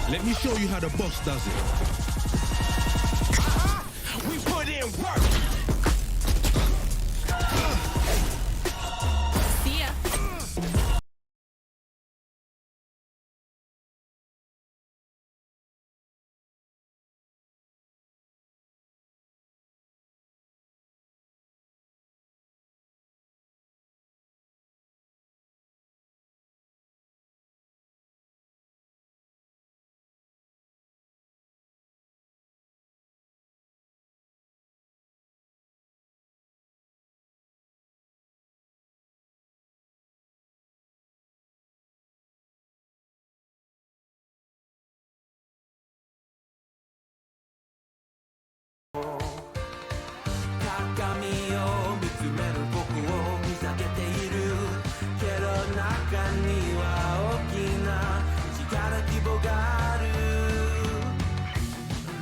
Let me show you how the boss does it. We put in work. See ya.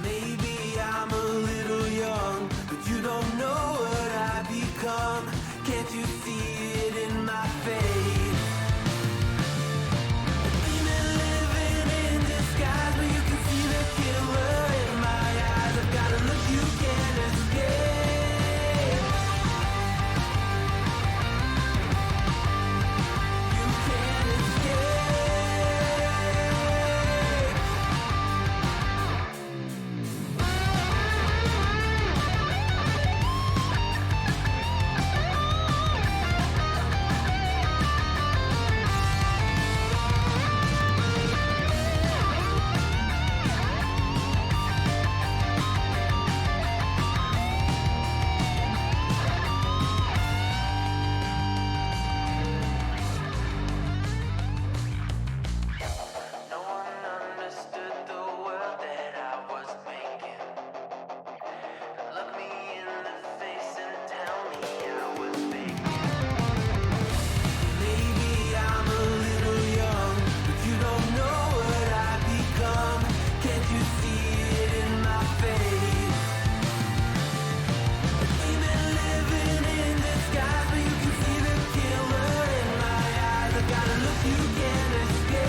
Maybe I'm a little young, but you don't know what I've become. Can't you see it in my face? Demon living in disguise, but you can see the killer in my eyes. I've got a look you can't escape. You can't escape. No one understood the world that I was making. Look me in the face and tell me I was faking. Maybe I'm a little young, but you don't know what I've become. Can't you see it in my face? Demon living in disguise, but you can see the killer in my eyes. I got a look you can't escape.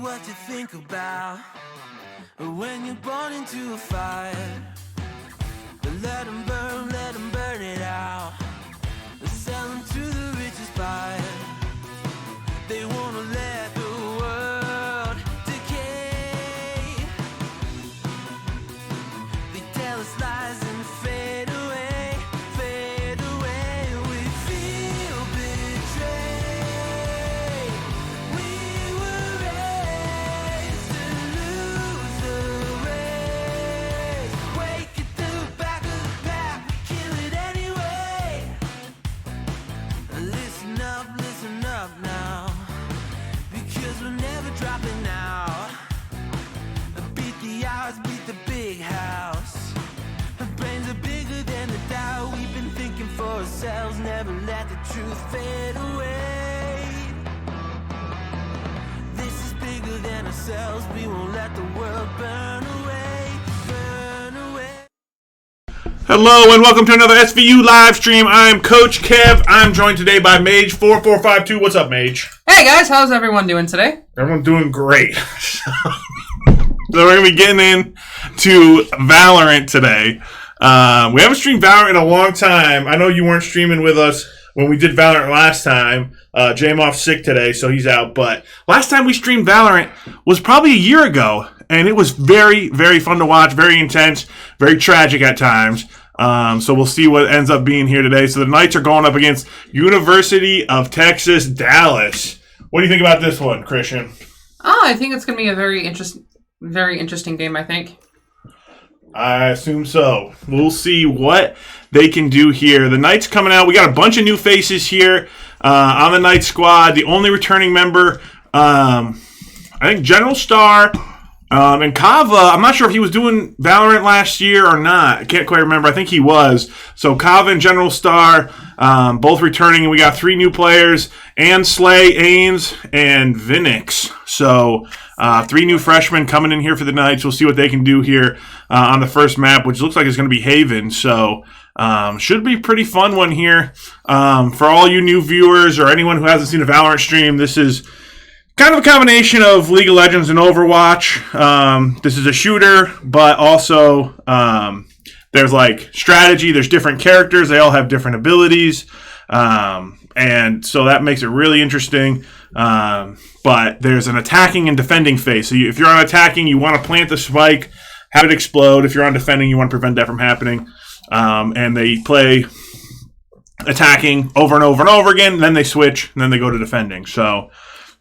What you think about when you're born into a fire? Let them burn it out. Sell them to the richest buyer. They wanna let the world decay. They tell us lies and fade away, fade away. We feel betrayed. We were raised to lose the race. Wake at the back of the pack, kill it anyway. Listen up now, because we're never dropping out. Beat the odds, beat the big house. Our brains are bigger than the doubt. We've been thinking for ourselves, never let the truth fade away. This is bigger than ourselves. We won't let the world burn away, burn away. Hello and welcome to another SVU live stream. I'm Coach Kev. I'm joined today by Mage4452. What's up, Mage? Hey guys, how's everyone doing today? Everyone's doing great. So we're going to be getting into Valorant today. We haven't streamed Valorant in a long time. I know you weren't streaming with us when we did Valorant last time. J-Moff's sick today, so he's out. But last time we streamed Valorant was probably a year ago, and it was very, very fun to watch, very intense, very tragic at times. So we'll see what ends up being here today. So the Knights are going up against University of Texas, Dallas. What do you think about this one, Christian? I think it's going to be a very interesting game, I think. I assume so. We'll see what they can do here. The Knights coming out. We got a bunch of new faces here on the Knights squad. The only returning member I think General Star and Kava, I'm not sure if he was doing Valorant last year or not. I can't quite remember. I think he was. So Kava and General Star both returning, and we got 3 new players, Slay, Ains, and Vinix. So 3 new freshmen coming in here for the Knights. We'll see what they can do here on the first map, which looks like it's going to be Haven. So should be a pretty fun one here. For all you new viewers or anyone who hasn't seen a Valorant stream, this is kind of a combination of League of Legends and Overwatch. This is a shooter, but also there's like strategy. There's different characters. They all have different abilities. And so that makes it really interesting. But there's an attacking and defending phase. So if you're on attacking, you want to plant the spike, have it explode. If you're on defending, you want to prevent that from happening. And they play attacking over and over and over again. And then they switch, and then they go to defending. So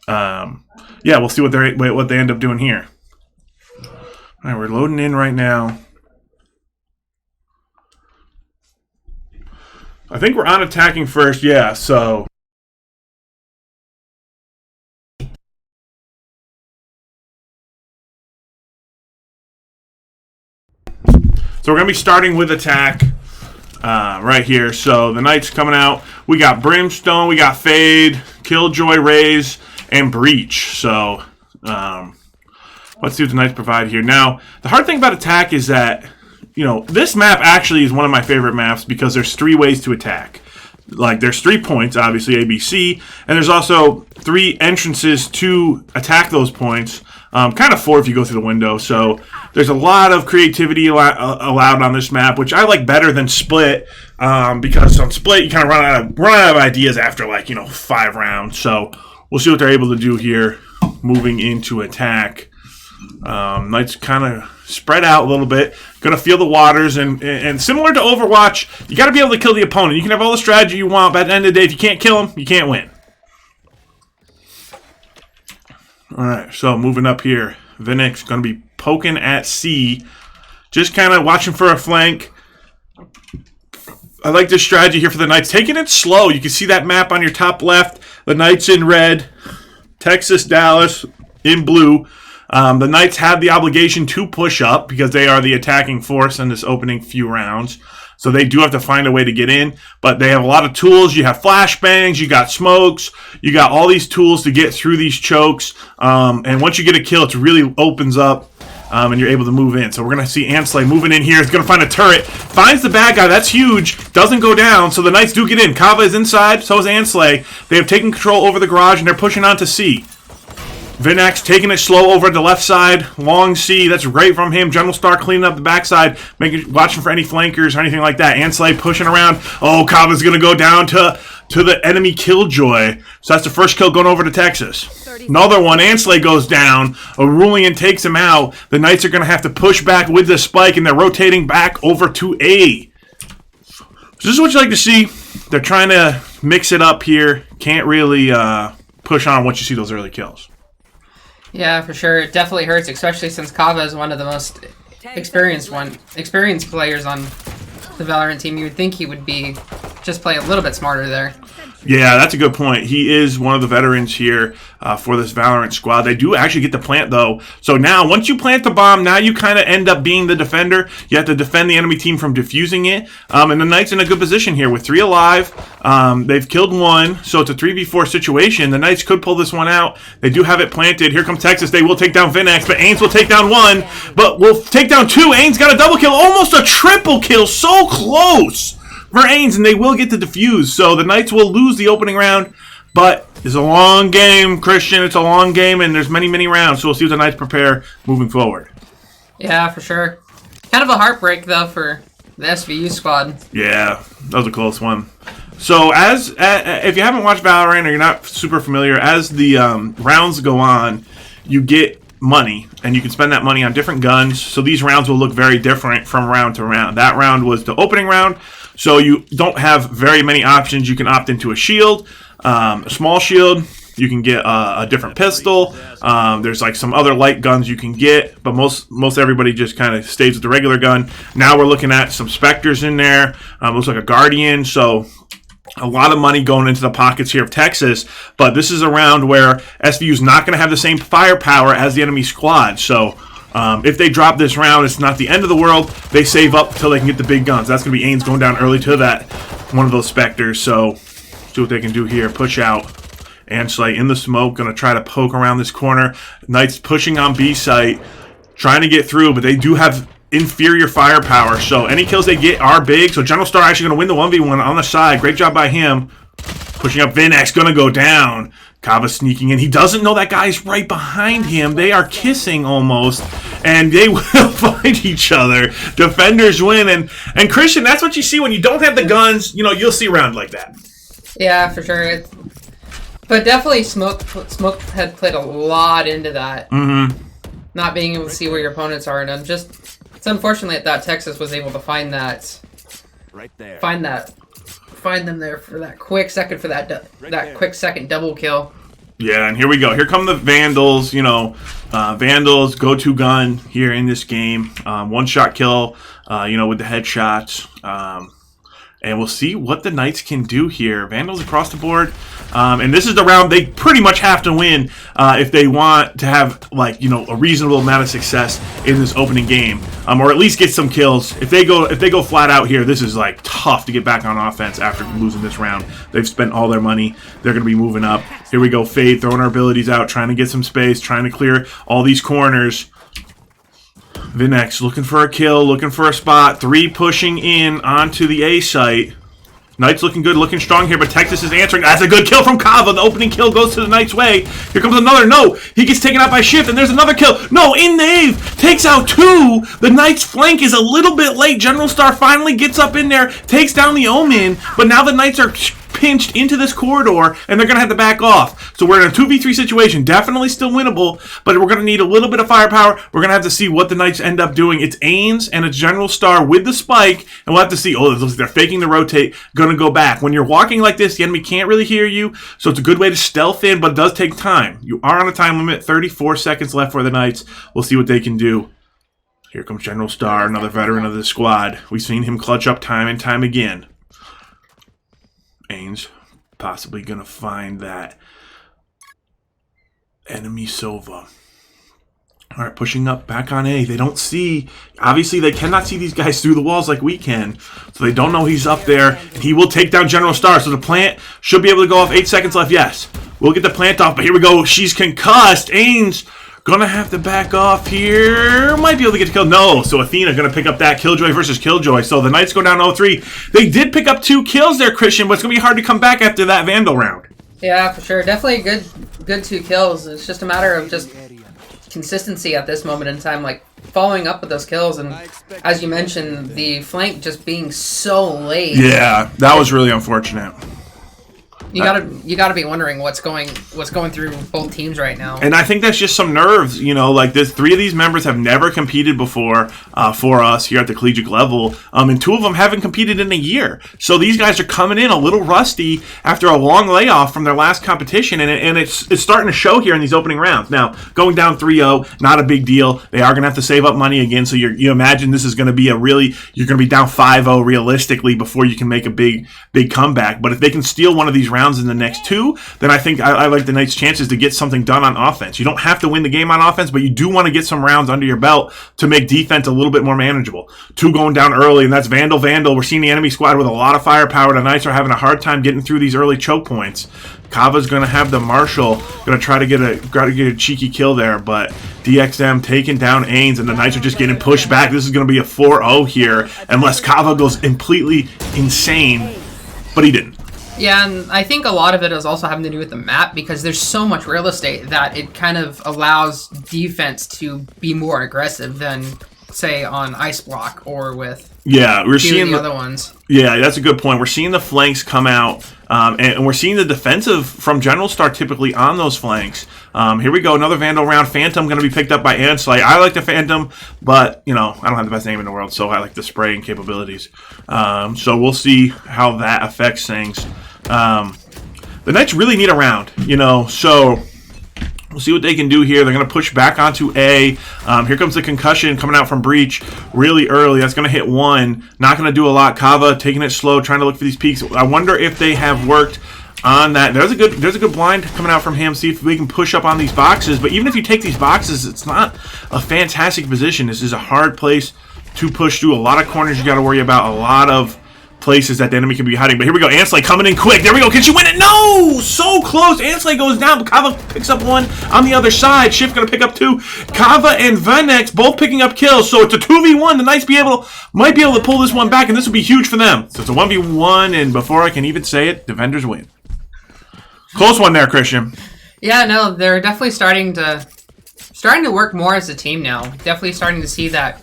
yeah, we'll see what they end up doing here. All right, we're loading in right now. I think we're on attacking first, yeah, so we're going to be starting with attack right here. So the Knights coming out. We got Brimstone, we got Fade, Killjoy, Raze, and Breach. So let's see what the Knights provide here. Now, the hard thing about attack is that, you know, this map actually is one of my favorite maps because there's 3 ways to attack. Like, there's 3 points, obviously, A, B, C, and there's also 3 entrances to attack those points. Kind of 4 if you go through the window. So there's a lot of creativity allowed on this map, which I like better than Split, because on Split you kind of run out of ideas after, like, you know, 5 rounds. So we'll see what they're able to do here moving into attack. Knights kind of spread out a little bit, gonna feel the waters, and similar to Overwatch, you got to be able to kill the opponent. You can have all the strategy you want, but at the end of the day, if you can't kill them, you can't win. Alright, so moving up here, Vinix gonna be poking at C, just kind of watching for a flank. I like this strategy here for the Knights, taking it slow. You can see that map on your top left, the Knights in red, Texas, Dallas in blue. The Knights have the obligation to push up because they are the attacking force in this opening few rounds. So they do have to find a way to get in, but they have a lot of tools. You have flashbangs, you got smokes, you got all these tools to get through these chokes. And once you get a kill, it really opens up, and you're able to move in. So we're going to see Slay moving in here. He's going to find a turret, finds the bad guy. That's huge. Doesn't go down, so the Knights do get in. Kava is inside, so is Slay. They have taken control over the garage, and they're pushing on to C. Vinax taking it slow over the left side. Long C, that's great from him. General Star cleaning up the backside, watching for any flankers or anything like that. Slay pushing around. Oh, Kava's going to go down to the enemy Killjoy. So that's the first kill going over to Texas. Another one, Slay goes down. Aurelian takes him out. The Knights are going to have to push back with the spike, and they're rotating back over to A. So this is what you like to see. They're trying to mix it up here. Can't really push on once you see those early kills. Yeah, for sure. It definitely hurts, especially since Kava is one of the most experienced players on the Valorant team. You would think he would be just play a little bit smarter there. Yeah, that's a good point. He is one of the veterans here for this Valorant squad. They do actually get to plant, though. So now, once you plant the bomb, now you kind of end up being the defender. You have to defend the enemy team from defusing it. And the Knights in a good position here with 3 alive. They've killed 1, so it's a 3v4 situation. The Knights could pull this one out. They do have it planted. Here comes Texas. They will take down Vinax, but Ains will take down 1. But will take down 2. Ains got a double kill, almost a triple kill. So close for Ains, and they will get to defuse. So the Knights will lose the opening round, but it's a long game, Christian. It's a long game, and there's many, many rounds. So we'll see what the Knights prepare moving forward. Yeah, for sure. Kind of a heartbreak, though, for the SVU squad. Yeah, that was a close one. So if you haven't watched Valorant or you're not super familiar, as the rounds go on, you get money, and you can spend that money on different guns. So these rounds will look very different from round to round. That round was the opening round, so you don't have very many options. You can opt into a shield, a small shield. You can get a different pistol. There's like some other light guns you can get, but most everybody just kind of stays with the regular gun. Now we're looking at some Spectres in there. Looks like a Guardian. So A lot of money going into the pockets here of Texas, but this is a round where SVU is not going to have the same firepower as the enemy squad. So if they drop this round, it's not the end of the world. They save up until they can get the big guns. That's going to be Ains going down early to that one of those Spectres. So see what they can do here. Push out. Ansley in the smoke, going to try to poke around this corner. Knights pushing on B site, trying to get through, but they do have inferior firepower, so any kills they get are big. So General Star actually going to win the 1v1 on the side. Great job by him. Pushing up Vinex, going to go down. Kava sneaking in. He doesn't know that guy's right behind him. They are kissing almost, and they will find each other. Defenders win, and Christian, that's what you see when you don't have the guns. You know, you'll see a round like that. Yeah, for sure. But definitely Smoke had played a lot into that. Not being able to see where your opponents are, and it's unfortunate that Texas was able to find that, right there. Find them there for that quick second quick second double kill. Yeah, and here we go. Here come the Vandals. You know, Vandals go-to gun here in this game. One-shot kill. You know, with the headshots. And we'll see what the Knights can do here. Vandals across the board. And this is the round they pretty much have to win if they want to have, like, you know, a reasonable amount of success in this opening game, or at least get some kills. If they go flat out here, this is like tough to get back on offense after losing this round. They've spent all their money. They're going to be moving up. Here we go. Fade throwing our abilities out, trying to get some space, trying to clear all these corners. Vinex looking for a kill, looking for a spot. 3 pushing in onto the A site. Knights looking good, looking strong here, but Texas is answering. That's a good kill from Kava. The opening kill goes to the Knights' way. Here comes another. No, he gets taken out by Shift, and there's another kill. No, in Nave takes out 2. The Knights' flank is a little bit late. General Star finally gets up in there, takes down the Omen, but now the Knights are pinched into this corridor, and they're going to have to back off. So we're in a 2v3 situation. Definitely still winnable, but we're going to need a little bit of firepower. We're going to have to see what the Knights end up doing. It's Ains and it's General Star with the spike, and we'll have to see. Oh, it looks like they're faking the rotate, going to go back. When you're walking like this, the enemy can't really hear you, so it's a good way to stealth in, but it does take time. You are on a time limit. 34 seconds left for the Knights. We'll see what they can do. Here comes General Star, another veteran of the squad. We've seen him clutch up time and time again. Ains possibly going to find that enemy Sova. All right, pushing up back on A. They don't see, obviously they cannot see these guys through the walls like we can, so they don't know he's up there, and he will take down General Star. So the plant should be able to go off. 8 seconds left. Yes, we'll get the plant off, but here we go. She's concussed. Ains gonna have to back off here. Might be able to get the kill. No, so Athena gonna pick up that Killjoy versus Killjoy. So the Knights go down 0-3. They did pick up 2 kills there, Christian, but it's gonna be hard to come back after that Vandal round. Yeah, for sure. Definitely good 2 kills. It's just a matter of just consistency at this moment in time, like following up with those kills, and as you mentioned, the flank just being so late. Yeah, that was really unfortunate. You gotta be wondering what's going through both teams right now. And I think that's just some nerves, you know, like this. 3 of these members have never competed before for us here at the collegiate level, and 2 of them haven't competed in a year. So these guys are coming in a little rusty after a long layoff from their last competition, and it's starting to show here in these opening rounds. Now, going down 3-0, not a big deal. They are going to have to save up money again, so you imagine this is going to be you're going to be down 5-0 realistically before you can make a big comeback. But if they can steal one of these rounds in the next 2, then I think I like the Knights' chances to get something done on offense. You don't have to win the game on offense, but you do want to get some rounds under your belt to make defense a little bit more manageable. 2 going down early, and that's Vandal. We're seeing the enemy squad with a lot of firepower. The Knights are having a hard time getting through these early choke points. Kava's going to have the Marshal, going to try to get a cheeky kill there, but DXM taking down Ains, and the Knights are just getting pushed back. This is going to be a 4-0 here, unless Kava goes completely insane, but he didn't. Yeah, and I think a lot of it is also having to do with the map, because there's so much real estate that it kind of allows defense to be more aggressive than, say, on Ice Block or with we're seeing the other ones. Yeah, that's a good point. We're seeing the flanks come out, and we're seeing the defensive from General Star typically on those flanks. Here we go, another Vandal round. Phantom going to be picked up by Ansley. I like the Phantom, but, you know, I don't have the best name in the world, so I like the spraying capabilities. So we'll see how that affects things. The Knights really need a round, you know, so We'll see what they can do here. They're going to push back onto A. Here comes the concussion coming out from Breach really early. That's going to hit one. Not going to do a lot. Kava taking it slow, trying to look for these peaks. I wonder if they have worked on that. There's a good blind coming out from him. See if we can push up on these boxes. But even if you take these boxes, it's not a fantastic position. This is a hard place to push through. A lot of corners you got to worry about. A lot of places that the enemy can be hiding. But here we go. Ansley coming in quick. There we go. Can she win it? No! So close. Ansley goes down. Kava picks up one on the other side. Shift going to pick up two. Kava and Venex both picking up kills. So it's a 2v1. The Knights might be able to pull this one back, and this will be huge for them. So it's a 1v1, and before I can even say it, defenders win. Close one there, Christian. Yeah, no, they're definitely starting to work more as a team now. Definitely starting to see the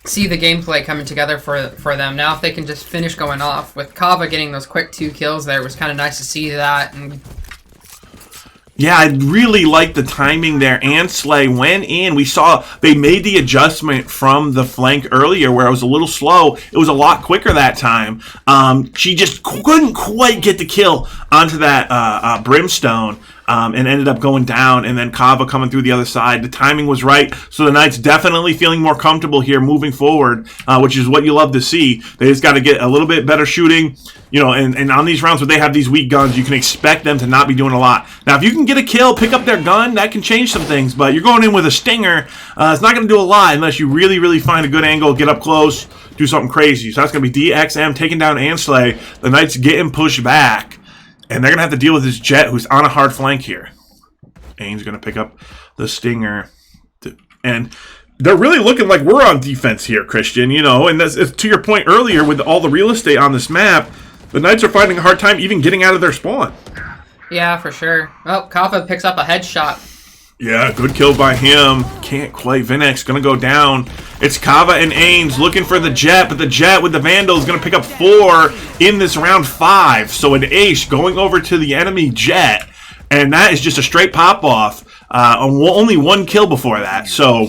gameplay coming together for them. Now if they can just finish going off, with Kava getting those quick 2 kills there, it was kind of nice to see that. And yeah, I really like the timing there. Ansley went in. We saw they made the adjustment from the flank earlier where it was a little slow. It was a lot quicker that time. She just couldn't quite get the kill onto that Brimstone. And ended up going down, and then Kava coming through the other side. The timing was right, so the Knights definitely feeling more comfortable here moving forward, which is what you love to see. They just got to get a little bit better shooting, and on these rounds where they have these weak guns, you can expect them to not be doing a lot. Now, if you can get a kill, pick up their gun, that can change some things, but you're going in with a stinger. It's not going to do a lot unless you really, really find a good angle, get up close, do something crazy. So that's going to be DXM taking down Ansley. The Knights getting pushed back. And they're going to have to deal with this Jet who's on a hard flank here. Aim's going to pick up the Stinger. And they're really looking like we're on defense here, Christian. And that's to your point earlier with all the real estate on this map, the Knights are finding a hard time even getting out of their spawn. yeah, for sure. Oh, Kava picks up a headshot. Yeah, good kill by him. Can't quite. Vinex going to go down. It's Kava and Ains looking for the Jet, but the Jet with the Vandal is going to pick up 4 in this round 5. So an ace going over to the enemy Jet, and that is just a straight pop-off. Only 1 kill before that. So,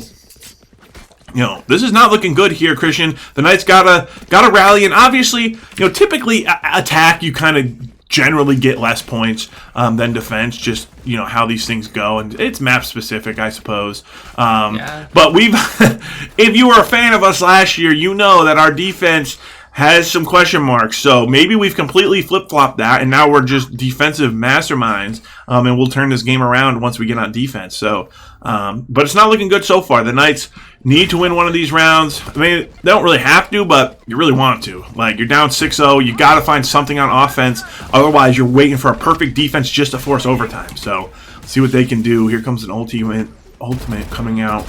this is not looking good here, Christian. The Knights gotta rally, and obviously, typically attack you kind of generally get less points than defense, just how these things go, and it's map specific, I suppose. Yeah. But if you were a fan of us last year, you know that our defense has some question marks. So maybe we've completely flip-flopped that, and now we're just defensive masterminds, and we'll turn this game around once we get on defense. So, but it's not looking good so far. The Knights need to win one of these rounds. I mean, they don't really have to, but you really want to. Like, you're down 6-0. You got to find something on offense. Otherwise, you're waiting for a perfect defense just to force overtime. So, see what they can do. Here comes an ultimate coming out.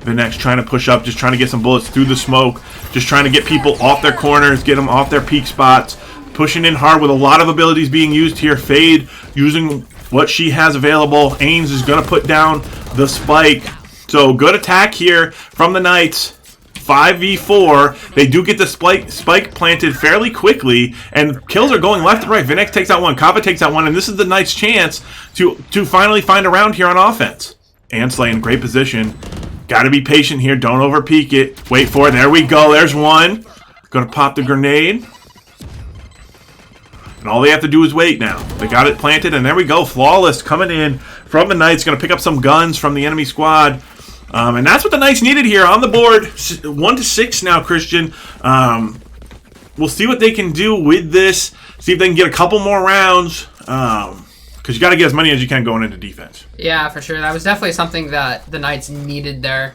Vinex trying to push up, just trying to get some bullets through the smoke, just trying to get people off their corners, get them off their peak spots, pushing in hard with a lot of abilities being used here. Fade using what she has available. Ains is going to put down the spike. So good attack here from the Knights. 5v4. They do get the spike planted fairly quickly, and kills are going left and right. Vinex takes out one, Kava takes out one, and this is the Knights' chance to finally find a round here on offense. Ansley in great position. Got to be patient here. Don't over-peek it. Wait for it. There we go. There's one. Going to pop the grenade. And all they have to do is wait now. They got it planted, and there we go. Flawless coming in from the Knights. Going to pick up some guns from the enemy squad. And that's what the Knights needed here on the board. 1-6 now, Christian. We'll see what they can do with this. See if they can get a couple more rounds. Because you got to get as many as you can going into defense. Yeah, for sure. That was definitely something that the Knights needed there.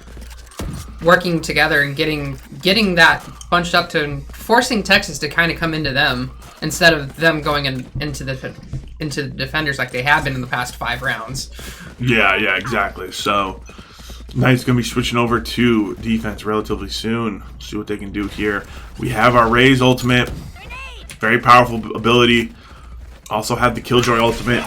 Working together and getting that bunched up to forcing Texas to kind of come into them instead of them going into the defenders like they have been in the past 5 rounds. Yeah, exactly. So Knights going to be switching over to defense relatively soon. See what they can do here. We have our Raze ultimate. Very powerful ability. Also have the Killjoy ultimate.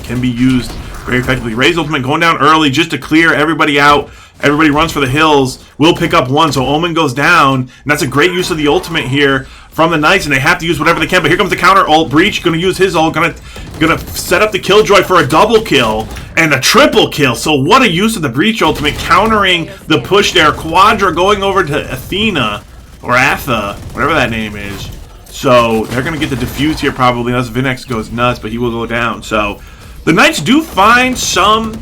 Can be used very effectively. Raze ultimate going down early just to clear everybody out. Everybody runs for the hills. Will pick up one, so Omen goes down. And that's a great use of the ultimate here from the Knights, and they have to use whatever they can. But here comes the counter ult. Breach going to use his ult. Going to set up the Killjoy for a double kill and a triple kill. So what a use of the Breach ultimate, countering the push there. Quadra going over to Athena, or Atha, whatever that name is. So they're going to get the defuse here probably, unless Vinex goes nuts, but he will go down. So The Knights do find some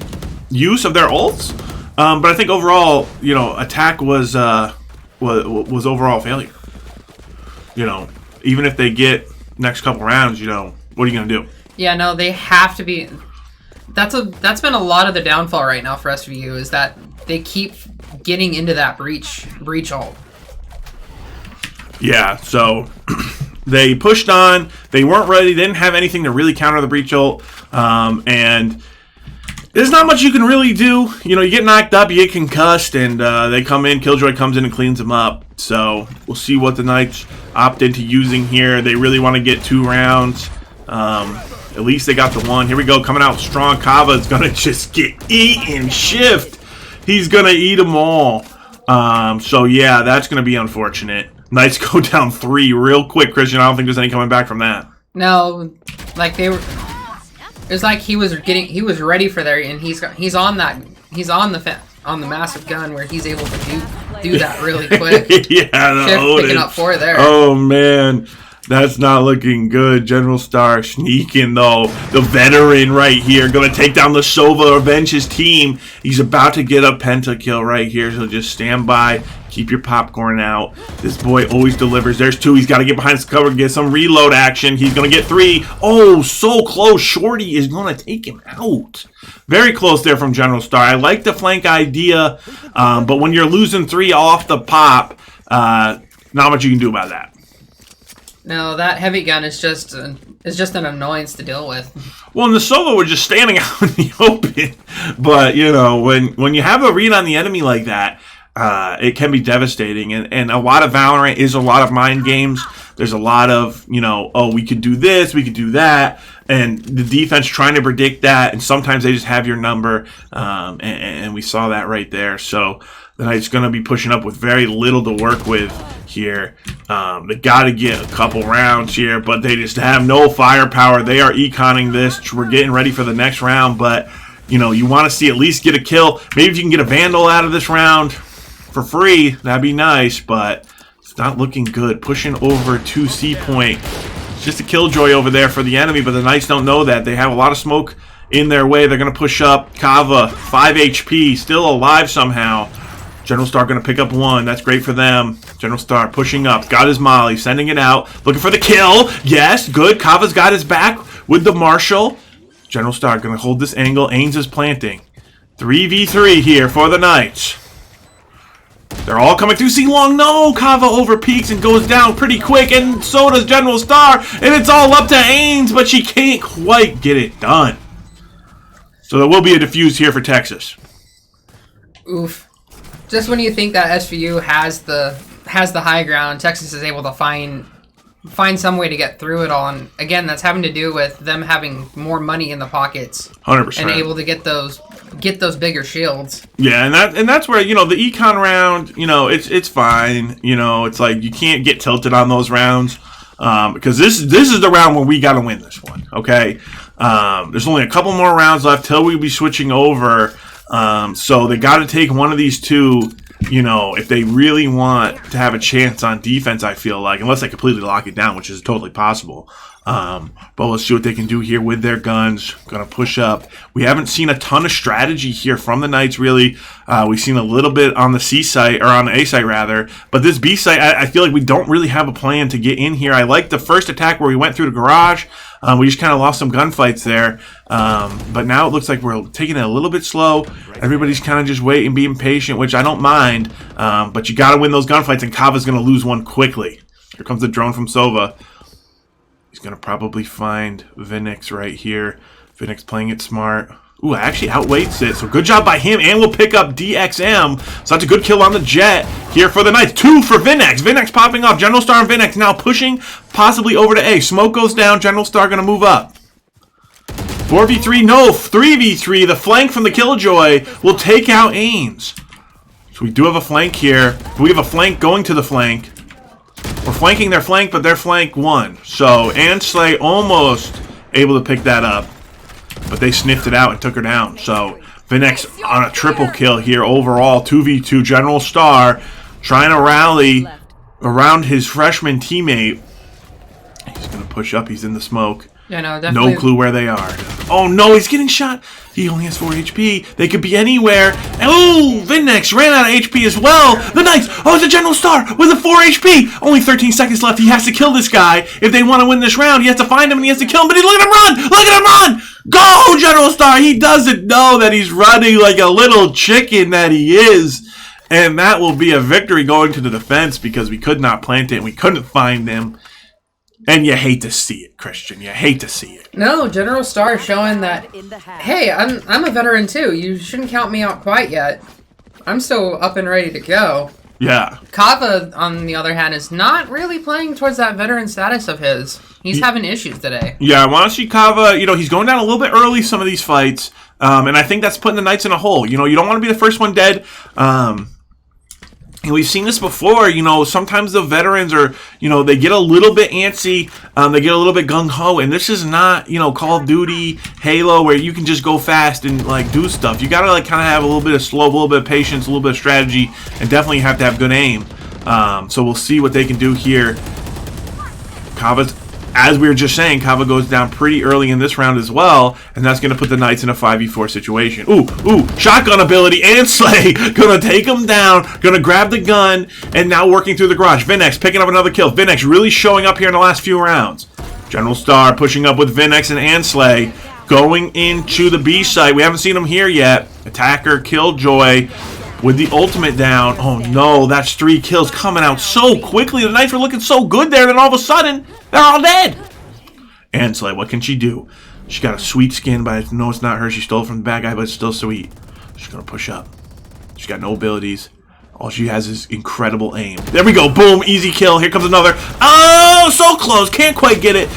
use of their ults, but I think overall, you know, attack was overall failure. You know, even if they get next couple rounds, you know, what are you gonna do? Yeah, no, they have to be. That's been a lot of the downfall right now for SVU, is that they keep getting into that breach ult. Yeah, so they pushed on. They weren't ready. They didn't have anything to really counter the breach ult, and there's not much you can really do. You know, you get knocked up, you get concussed, and they come in. Killjoy comes in and cleans them up. So we'll see what the Knights opt into using here. They really want to get 2 rounds. At least they got the 1. Here we go, coming out strong. Kava is going to just get eaten. Shift. He's going to eat them all. So, yeah, that's going to be unfortunate. Knights go down 3 real quick, Christian. I don't think there's any coming back from that. No, like they were. It was like he was ready for there, and he's on the massive gun where he's able to do that really quick. Yeah, picking up 4 there. Oh man, that's not looking good. General Star sneaking though. The veteran right here gonna take down the Sova, avenge his team. He's about to get a pentakill right here, so just stand by. Keep your popcorn out. This boy always delivers. There's 2. He's got to get behind his cover, get some reload action. He's going to get 3. Oh, so close. Shorty is going to take him out. Very close there from General Star. I like the flank idea, but when you're losing 3 off the pop, not much you can do about that. No, that heavy gun is just an annoyance to deal with. Well, and the Sova were just standing out in the open. But, you know, when you have a read on the enemy like that, it can be devastating, and a lot of Valorant is a lot of mind games. There's a lot of, you know, oh, we could do this, we could do that, and the defense trying to predict that, and sometimes they just have your number, and we saw that right there. So the Knights going to be pushing up with very little to work with here. They got to get a couple rounds here, but they just have no firepower. They are econing this. We're getting ready for the next round, but, you know, you want to see at least get a kill. Maybe if you can get a Vandal out of this round for free, that'd be nice, but it's not looking good. Pushing over to C point. It's just a Killjoy over there for the enemy, but the Knights don't know that. They have a lot of smoke in their way. They're going to push up. Kava, 5 HP, still alive somehow. General Star going to pick up 1. That's great for them. General Star pushing up. Got his molly, sending it out. Looking for the kill. Yes, good. Kava's got his back with the Marshal. General Star going to hold this angle. Ains is planting. 3v3 here for the Knights. They're all coming through C-Long. No! Kava over peaks and goes down pretty quick, and so does General Star, and it's all up to Ains, but she can't quite get it done. So there will be a defuse here for Texas. Oof. Just when you think that SVU has the high ground, Texas is able to find some way to get through it all, and again, that's having to do with them having more money in the pockets, 100%, and able to get those bigger shields. Yeah, and that's where, you know, the econ round, you know, it's fine. You know, it's like you can't get tilted on those rounds, because this is the round where we got to win this one. Okay, there's only a couple more rounds left till we be switching over. So they got to take one of these 2. You know, if they really want to have a chance on defense, I feel like, unless they completely lock it down, which is totally possible. But let's see what they can do here with their guns. Gonna push up. We haven't seen a ton of strategy here from the Knights, really. We've seen a little bit on the C site, or on the A site rather. But this B site, I feel like we don't really have a plan to get in here. I like the first attack where we went through the garage. We just kind of lost some gunfights there. But now it looks like we're taking it a little bit slow. Everybody's kind of just waiting, being patient, which I don't mind. But you got to win those gunfights, and Kava's going to lose one quickly. Here comes the drone from Sova. He's going to probably find Vinix right here. Vinix playing it smart. Ooh, actually outweights it. So good job by him, and we'll pick up DXM. So that's a good kill on the Jet here for the Knights. 2 for Vinix. Vinix popping off. General Star and Vinix now pushing possibly over to A. Smoke goes down. General Star going to move up. 4v3, no, 3v3. The flank from the Killjoy will take out Ains. So we do have a flank here. We have a flank going to the flank. We're flanking their flank, but their flank won. So Ansley almost able to pick that up, but they sniffed it out and took her down. So Vinix on a triple kill here overall. 2v2. General Star trying to rally around his freshman teammate. He's going to push up. He's in the smoke. Yeah, no, definitely. No clue where they are. Oh no, he's getting shot. He only has 4 HP. They could be anywhere. Oh, Vinnex ran out of HP as well. The Knights. Oh, it's a General Star with a 4 HP. Only 13 seconds left. He has to kill this guy. If they want to win this round, he has to find him and he has to kill him. But look at him run. Look at him run. Go, General Star. He doesn't know that he's running like a little chicken that he is. And that will be a victory going to the defense because we could not plant it and we couldn't find them. And you hate to see it, Christian. You hate to see it. No, General Star showing that, hey, I'm a veteran too. You shouldn't count me out quite yet. I'm still up and ready to go. Yeah. Kava, on the other hand, is not really playing towards that veteran status of his. He's having issues today. Yeah, I want to see Kava. You know, he's going down a little bit early some of these fights. And I think that's putting the Knights in a hole. You know, you don't want to be the first one dead. And we've seen this before, you know, sometimes the veterans are, you know, they get a little bit antsy, they get a little bit gung-ho, and this is not, you know, Call of Duty, Halo, where you can just go fast and, like, do stuff. You gotta, like, kind of have a little bit of slow, a little bit of patience, a little bit of strategy, and definitely have to have good aim. So we'll see what they can do here. Kava's, as we were just saying, Kava goes down pretty early in this round as well, and that's going to put the Knights in a 5v4 situation. Ooh, shotgun ability, and Slay going to take him down, going to grab the gun, and now working through the garage. Vinnex picking up another kill. Vinnex really showing up here in the last few rounds. General Star pushing up with Vinnex and Anslay, going into the B site. We haven't seen him here yet. Attacker, Killjoy with the ultimate down. Oh no, that's 3 kills coming out so quickly. The Knights were looking so good there, then all of a sudden, they're all dead. Anslay, what can she do? She got a sweet skin, but no, it's not her. She stole it from the bad guy, but it's still sweet. She's going to push up. She's got no abilities. All she has is incredible aim. There we go. Boom. Easy kill. Here comes another. Oh, so close. Can't quite get it.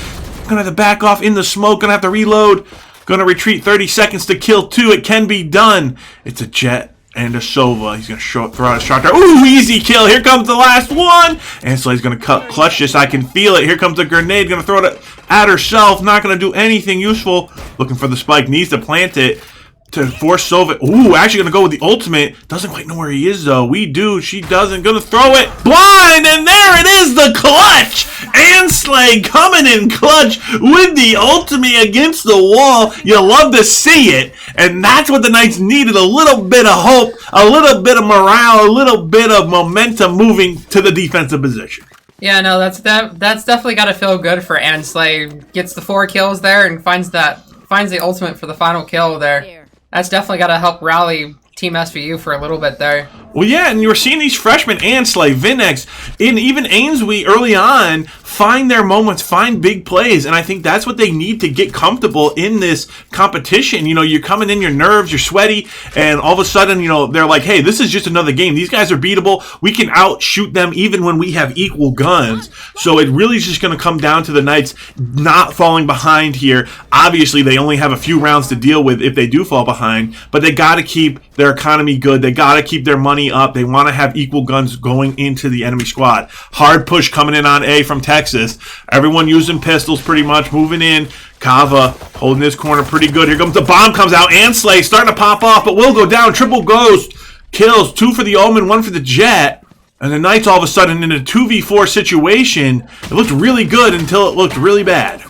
Going to have to back off in the smoke. Going to have to reload. Going to retreat 30 seconds to kill 2. It can be done. It's a Jet and a Sova. He's going to throw out a shot there. Ooh, easy kill. Here comes the last one. Anslay's going to clutch this. I can feel it. Here comes the grenade. Going to throw it at herself. Not going to do anything useful. Looking for the spike. Needs to plant it to force Sova. Ooh, actually going to go with the ultimate. Doesn't quite know where he is, though. We do. She doesn't. Going to throw it. Blind. And there it is. The clutch. Anslay coming in clutch with the ultimate against the wall. You love to see it. And that's what the Knights needed. A little bit of hope, a little bit of morale, a little bit of momentum moving to the defensive position. Yeah, no, that's definitely got to feel good for Anslay. Gets the 4 kills there and finds the ultimate for the final kill there. That's definitely got to help rally Team SVU for a little bit there. Well, yeah, and you were seeing these freshmen, Anslay, Vinnex, and even Ainsworth early on find their moments, find big plays, and I think that's what they need to get comfortable in this competition. You know, you're coming in, your nerves, you're sweaty, and all of a sudden, you know, they're like, hey, this is just another game. These guys are beatable. We can outshoot them even when we have equal guns. So it really is just going to come down to the Knights not falling behind here. Obviously, they only have a few rounds to deal with if they do fall behind, but they got to keep their economy good. They got to keep their money up. They want to have equal guns going into the enemy squad. Hard push coming in on A from Texas. Everyone using pistols pretty much, moving in. Kava holding this corner pretty good. Here comes the bomb, comes out. Anslay starting to pop off, but will go down. Triple ghost. Kills. 2 for the Omen, 1 for the Jet. And the Knights all of a sudden in a 2v4 situation. It looked really good until it looked really bad.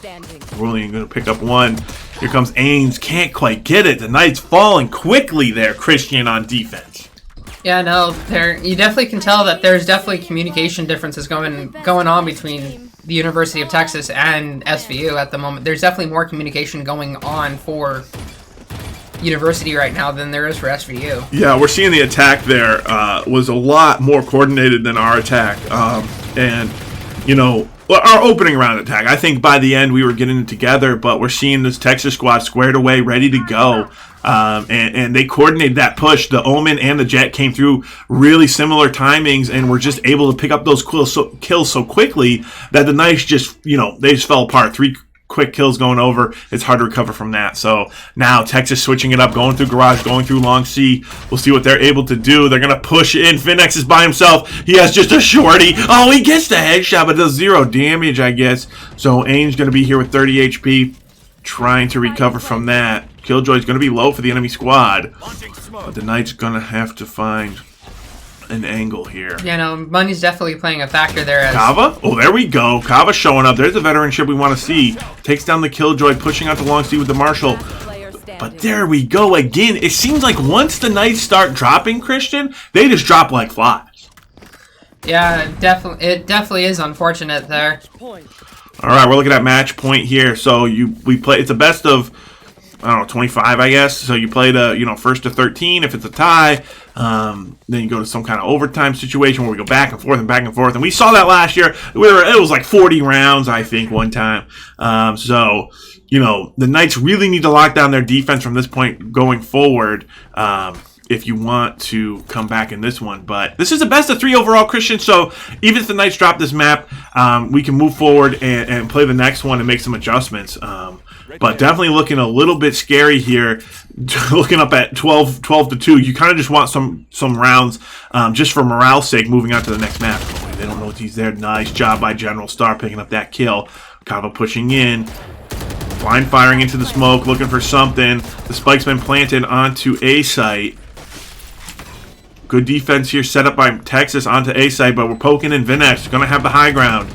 Rolling going to pick up 1. Here comes Ains. Can't quite get it. The Knights falling quickly there, Christian, on defense. Yeah, no, you definitely can tell that there's definitely communication differences going on between the University of Texas and SVU at the moment. There's definitely more communication going on for University right now than there is for SVU. Yeah, we're seeing the attack there was a lot more coordinated than our attack. And, you know, our opening round attack, I think by the end we were getting it together, but we're seeing this Texas squad squared away, ready to go. And they coordinated that push. The Omen and the Jet came through really similar timings and were just able to pick up those kills so quickly that the Knights just, you know, they just fell apart. 3 quick kills going over. It's hard to recover from that. So now Texas switching it up, going through garage, going through long C. We'll see what they're able to do. They're going to push in. Vinnex is by himself. He has just a shorty. Oh, he gets the headshot, but does 0 damage, I guess. So Ain's going to be here with 30 HP, trying to recover from that. Killjoy's going to be low for the enemy squad. But the Knights going to have to find an angle here. Money's definitely playing a factor there. As Kava? Oh, there we go. Kava showing up. There's the veteranship we want to see. Takes down the Killjoy, pushing out the long speed with the Marshall. But there we go again. It seems like once the Knights start dropping, Christian, they just drop like flies. Yeah, it definitely is unfortunate there. All right, we're looking at match point here. So we play. It's a best of, I don't know, 25, I guess. So you play the first to 13. If it's a tie, then you go to some kind of overtime situation where we go back and forth and back and forth. And we saw that last year. It was like 40 rounds, I think, one time. So the Knights really need to lock down their defense from this point going forward. If you want to come back in this one. But this is a best of 3 overall, Christian, so even if the Knights drop this map, we can move forward and play the next one and make some adjustments. But definitely looking a little bit scary here, looking up at 12-2. You kind of just want some rounds just for morale's sake moving on to the next map. Oh, they don't know what he's there. Nice job by General Star picking up that kill. Kava pushing in. Blind firing into the smoke, looking for something. The spike's been planted onto A site. Good defense here set up by Texas onto A site, but we're poking in. Vinex going to have the high ground.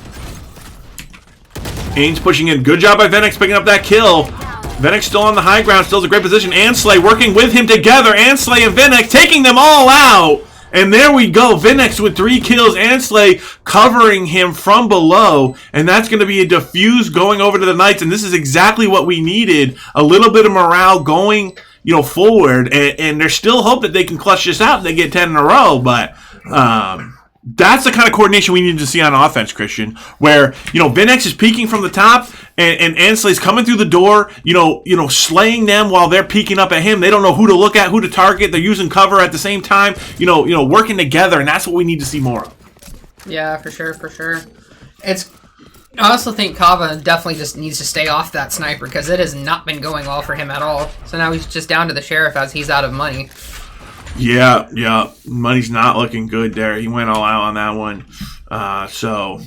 Ains pushing in. Good job by Vinex picking up that kill. Vinex still on the high ground, still has a great position. Anslay working with him together. Anslay and Vinex taking them all out. And there we go. Vinex with 3 kills. Anslay covering him from below. And that's going to be a diffuse going over to the Knights. And this is exactly what we needed. A little bit of morale going forward, and there's still hope that they can clutch this out and they get 10 in a row, but that's the kind of coordination we need to see on offense, Christian, where, Vinex is peeking from the top, and Anslay's coming through the door, slaying them while they're peeking up at him. They don't know who to look at, who to target. They're using cover at the same time, working together, and that's what we need to see more of. Yeah, for sure. I also think Kava definitely just needs to stay off that sniper because it has not been going well for him at all. So now he's just down to the Sheriff as he's out of money. Yeah. Money's not looking good there. He went all out on that one. So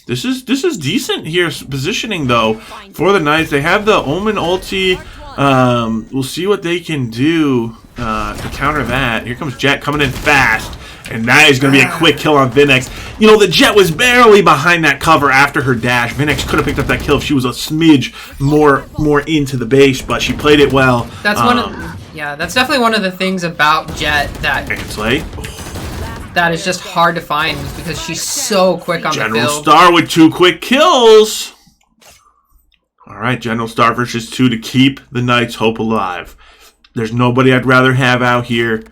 this is decent here positioning, though, for the Knights. They have the Omen ulti. We'll see what they can do to counter that. Here comes Jet coming in fast. And that is going to be a quick kill on Vinex. The Jet was barely behind that cover after her dash. Vinex could have picked up that kill if she was a smidge more into the base, but she played it well. That's that's definitely one of the things about Jet that is just hard to find because she's so quick on the field. General Star with 2 quick kills. All right, General Star versus 2 to keep the Knights' hope alive. There's nobody I'd rather have out here.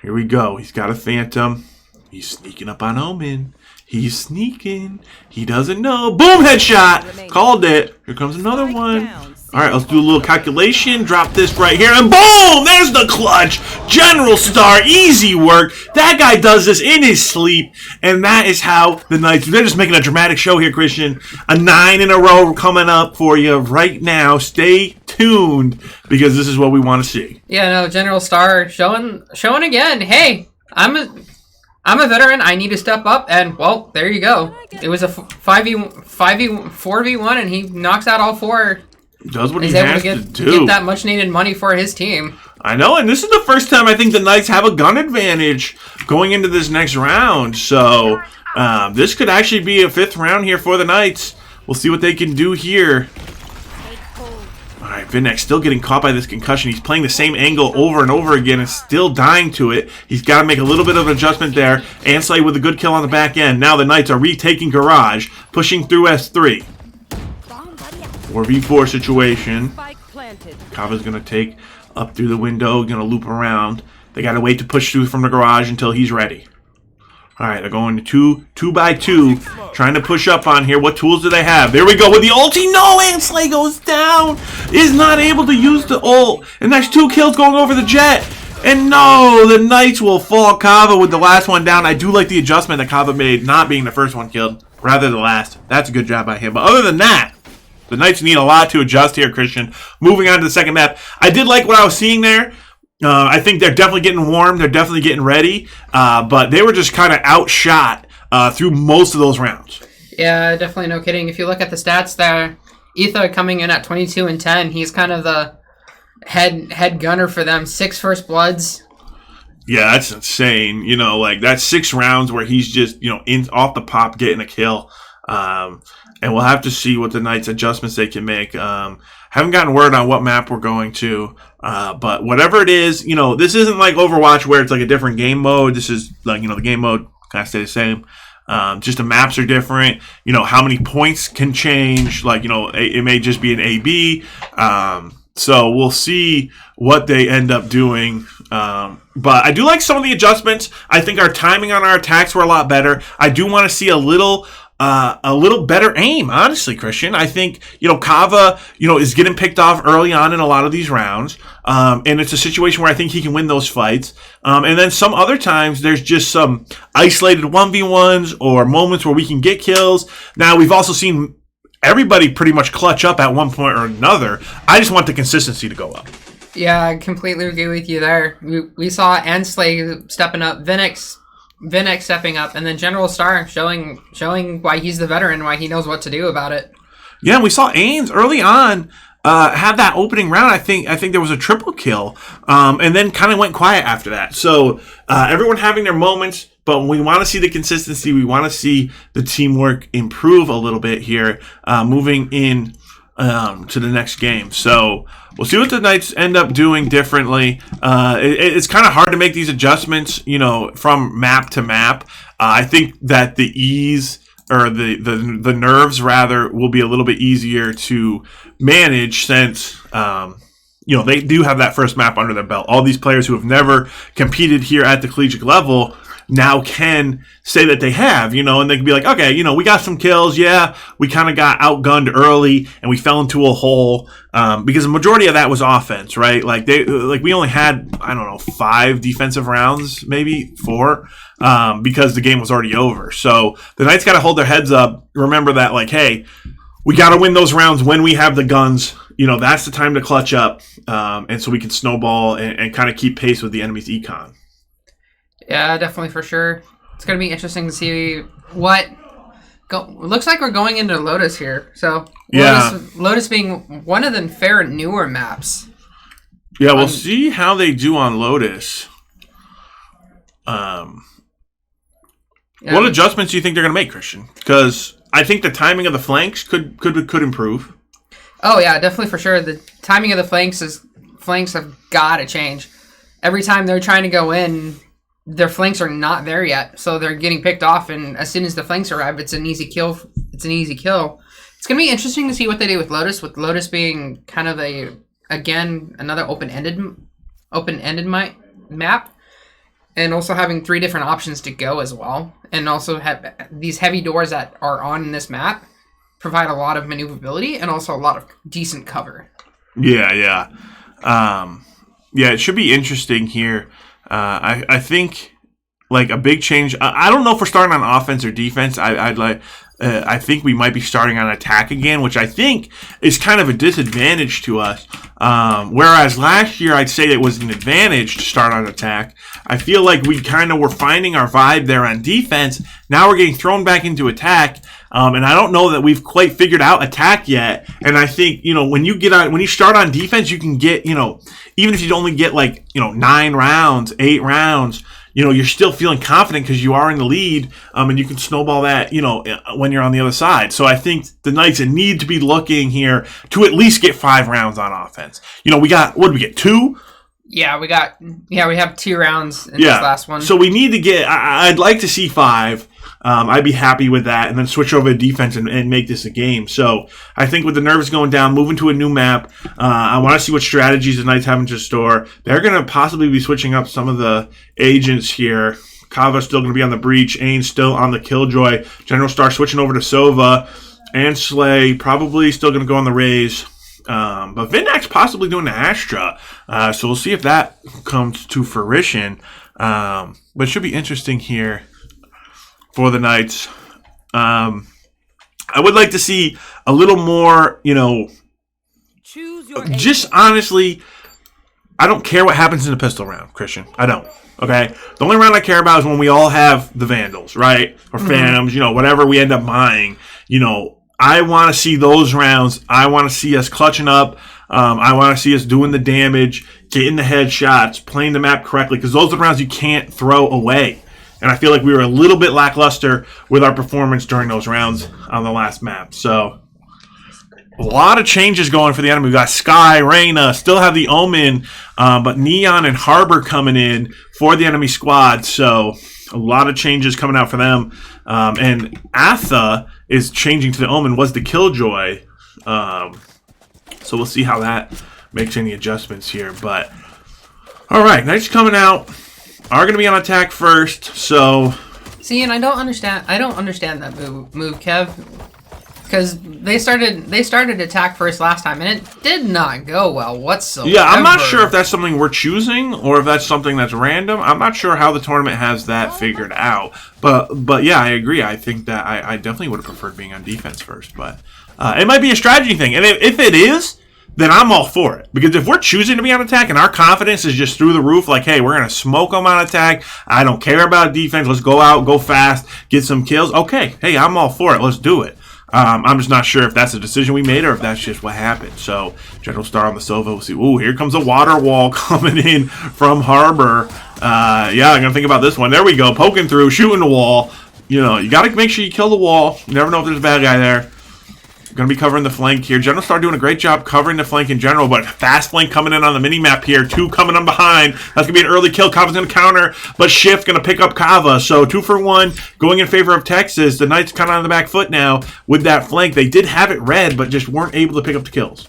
Here we go. He's got a Phantom. He's sneaking up on Omen. He's sneaking. He doesn't know. Boom! Headshot! Called it. Here comes another one. All right, let's do a little calculation. Drop this right here, and boom! There's the clutch. General Star, easy work. That guy does this in his sleep, and that is how the Knights, they're just making a dramatic show here, Christian. A 9 in a row coming up for you right now. Stay tuned, because this is what we want to see. Yeah, no, General Star showing again. Hey, I'm a veteran. I need to step up, and well, there you go. It was a 4v1, and he knocks out all 4. Does what he has to do. Get that much needed money for his team. I know, and this is the first time I think the Knights have a gun advantage going into this next round. So this could actually be a 5th round here for the Knights. We'll see what they can do here. All right, Vinex still getting caught by this concussion. He's playing the same angle over and over again and still dying to it. He's got to make a little bit of an adjustment there. Anslay with a good kill on the back end. Now the Knights are retaking Garage, pushing through S3. 4v4 situation. Kava's going to take up through the window, going to loop around. They got to wait to push through from the Garage until he's ready. All right, they're going to 2x2, trying to push up on here. What tools do they have? There we go with the ulti. No, Anslay goes down. Is not able to use the ult. And that's 2 kills going over the Jet. And no, the Knights will fall. Kava with the last one down. I do like the adjustment that Kava made, not being the first one killed, rather the last. That's a good job by him. But other than that, the Knights need a lot to adjust here, Christian. Moving on to the second map. I did like what I was seeing there. I think they're definitely getting warm. They're definitely getting ready. But they were just kind of outshot through most of those rounds. Yeah, definitely no kidding. If you look at the stats there, Etha coming in at 22 and 10. He's kind of the head gunner for them. 6 first bloods. Yeah, that's insane. You know, like that's 6 rounds where he's just, in off the pop getting a kill. And we'll have to see what the Knights adjustments they can make. Haven't gotten word on what map we're going to. But whatever it is, this isn't like Overwatch where it's like a different game mode. This is like, the game mode kind of stay the same. Just the maps are different. How many points can change. Like, it may just be an AB. So we'll see what they end up doing. But I do like some of the adjustments. I think our timing on our attacks were a lot better. I do want to see a little better aim, honestly, Christian. I think, Kava, is getting picked off early on in a lot of these rounds. And it's a situation where I think he can win those fights. And then some other times there's just some isolated 1v1s or moments where we can get kills. Now, we've also seen everybody pretty much clutch up at one point or another. I just want the consistency to go up. Yeah, I completely agree with you there. We saw Ansley stepping up, Vinex stepping up, and then General Star showing why he's the veteran, why he knows what to do about it. Yeah, we saw Ains early on have that opening round. I think there was a triple kill, and then kind of went quiet after that. So everyone having their moments, but we want to see the consistency. We want to see the teamwork improve a little bit here, moving in to the next game. So we'll see what the Knights end up doing differently. It's kind of hard to make these adjustments, from map to map. I think that the ease or the nerves rather will be a little bit easier to manage since they do have that first map under their belt. All these players who have never competed here at the collegiate level now can say that they have, and they can be like, okay, we got some kills. Yeah, we kind of got outgunned early and we fell into a hole because the majority of that was offense, right? Like we only had, 5 defensive rounds, maybe 4, because the game was already over. So the Knights got to hold their heads up. Remember that, like, hey, we got to win those rounds when we have the guns. That's the time to clutch up, and so we can snowball and kind of keep pace with the enemy's econ. Yeah, definitely, for sure. It's going to be interesting to see what... looks like we're going into Lotus here. So, Lotus being one of the fair newer maps. Yeah, we'll see how they do on Lotus. What adjustments do you think they're going to make, Christian? Because I think the timing of the flanks could improve. Oh, yeah, definitely, for sure. The timing of the flanks have got to change. Every time they're trying to go in, their flanks are not there yet, so they're getting picked off, and as soon as the flanks arrive, it's an easy kill. It's going to be interesting to see what they do with Lotus being kind of another open-ended map, and also having 3 different options to go as well, and also have these heavy doors that are on this map provide a lot of maneuverability and also a lot of decent cover. Yeah. It should be interesting here. I think like a big change. I don't know if we're starting on offense or defense. I think we might be starting on attack again, which I think is kind of a disadvantage to us. Whereas last year, I'd say it was an advantage to start on attack. I feel like we kind of were finding our vibe there on defense. Now we're getting thrown back into attack. And I don't know that we've quite figured out attack yet. And I think, when you start on defense, you can get, even if you only get 9 rounds, 8 rounds, you're still feeling confident because you are in the lead, and you can snowball that, when you're on the other side. So I think the Knights need to be looking here to at least get 5 rounds on offense. We got, what did we get, 2? Yeah, we have 2 rounds in this last one. So we need to get, I'd like to see 5. I'd be happy with that, and then switch over to defense and make this a game. So I think with the nerves going down, moving to a new map, I want to see what strategies the Knights have in store. They're going to possibly be switching up some of the agents here. Kava's still going to be on the Breach. Ains still on the Killjoy. General Star switching over to Sova. And Slay probably still going to go on the Raze. But Vindax possibly doing the Astra. So we'll see if that comes to fruition. But it should be interesting here for the Knights. I would like to see a little more, just honestly, I don't care what happens in the pistol round, Christian. I don't. Okay? The only round I care about is when we all have the Vandals, right? Or Phantoms, whatever we end up buying. I want to see those rounds. I want to see us clutching up. I want to see us doing the damage, getting the headshots, playing the map correctly, because those are the rounds you can't throw away. And I feel like we were a little bit lackluster with our performance during those rounds on the last map. So, a lot of changes going for the enemy. We got Sky, Reyna, still have the Omen, but Neon and Harbor coming in for the enemy squad. So, a lot of changes coming out for them. And Atha is changing to the Omen, was the Killjoy. So, we'll see how that makes any adjustments here. But, alright, Knights coming out. Are going to be on attack first, so... See, and I don't understand that move, Kev. Because they started attack first last time, and it did not go well whatsoever. Yeah, I'm not sure if that's something we're choosing, or if that's something that's random. I'm not sure how the tournament has that figured out. But yeah, I agree. I think that I definitely would have preferred being on defense first. But it might be a strategy thing. And if it is, then I'm all for it. Because if we're choosing to be on attack and our confidence is just through the roof, like, hey, we're going to smoke them on attack, I don't care about defense, let's go out, go fast, get some kills, okay, hey, I'm all for it, let's do it. I'm just not sure if that's a decision we made or if that's just what happened. So, General Star on the Sova, we'll see. Ooh, here comes a water wall coming in from Harbor. Yeah, I'm going to think about this one. There we go, poking through, shooting the wall. You know, you got to make sure you kill the wall. You never know if there's a bad guy there. Going to be covering the flank here. General Star doing a great job covering the flank in general, but fast flank coming in on the mini-map here. 2 coming on behind. That's going to be an early kill. Kava's going to counter, but Shift going to pick up Kava. So 2 for 1 going in favor of Texas. The Knights kind of on the back foot now with that flank. They did have it red, but just weren't able to pick up the kills.